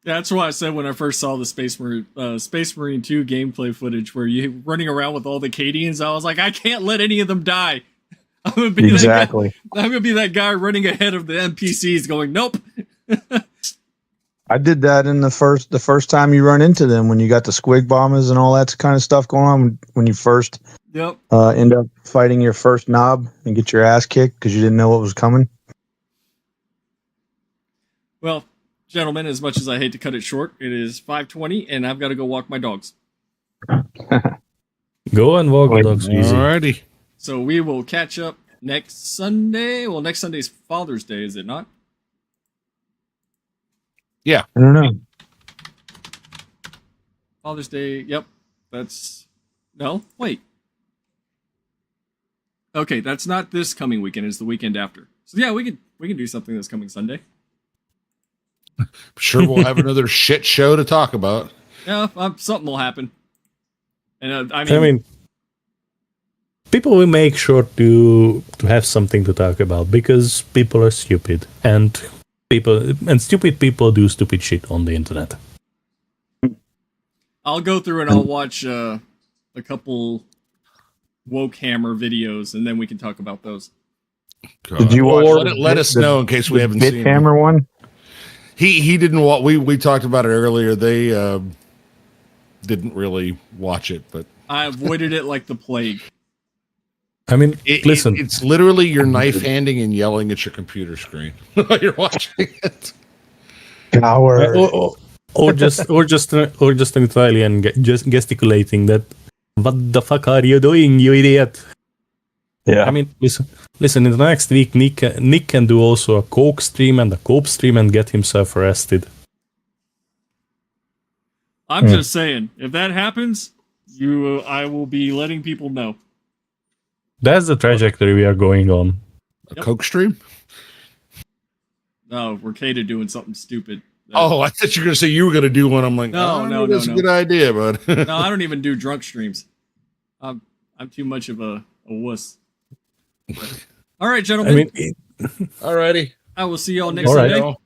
That's why I said when I first saw the Space Marine 2 gameplay footage where you running around with all the Cadians, I was like, I can't let any of them die. I'm gonna be Exactly. I'm gonna be that guy running ahead of the NPCs, going, nope. I did that in the first time you run into them, when you got the squig bombers and all that kind of stuff going on. When you first Yep. end up fighting your first knob and get your ass kicked because you didn't know what was coming. Well, gentlemen, as much as I hate to cut it short, it is 5:20, and I've got to go walk my dogs. Go and walk Wait, dogs easy. Alrighty. So we will catch up next Sunday. Well, next Sunday's Father's Day, is it not? I don't know. Father's Day. Yep. That's no. Wait. Okay, that's not this coming weekend. It's the weekend after. So yeah, we can do something this coming Sunday. Sure, we'll have another shit show to talk about. Yeah, something will happen. And I mean, people will make sure to have something to talk about because people are stupid, and stupid people do stupid shit on the internet. I'll go through and I'll watch a couple woke hammer videos, and then we can talk about those. Did you watch? Let us know in case we haven't seen it. Bithammer one? He didn't watch. We talked about it earlier. They didn't really watch it, but I avoided it like the plague. I mean, listen. it's literally your knife handing and yelling at your computer screen while you're watching it. Coward. Or just an Italian just gesticulating that. What the fuck are you doing, you idiot? Yeah. I mean, listen. In the next week, Nick can do also a Coke stream and a Cope stream and get himself arrested. I'm just saying, if that happens, I will be letting people know. That's the trajectory we are going on. A Coke stream? No, we're Kata doing something stupid. Oh, I thought you were going to say you were going to do one. I'm like, No, that's no. a good idea, but No, I don't even do drunk streams. I'm too much of a wuss. All right, gentlemen. I mean, alrighty. I will see y'all next All right. Sunday.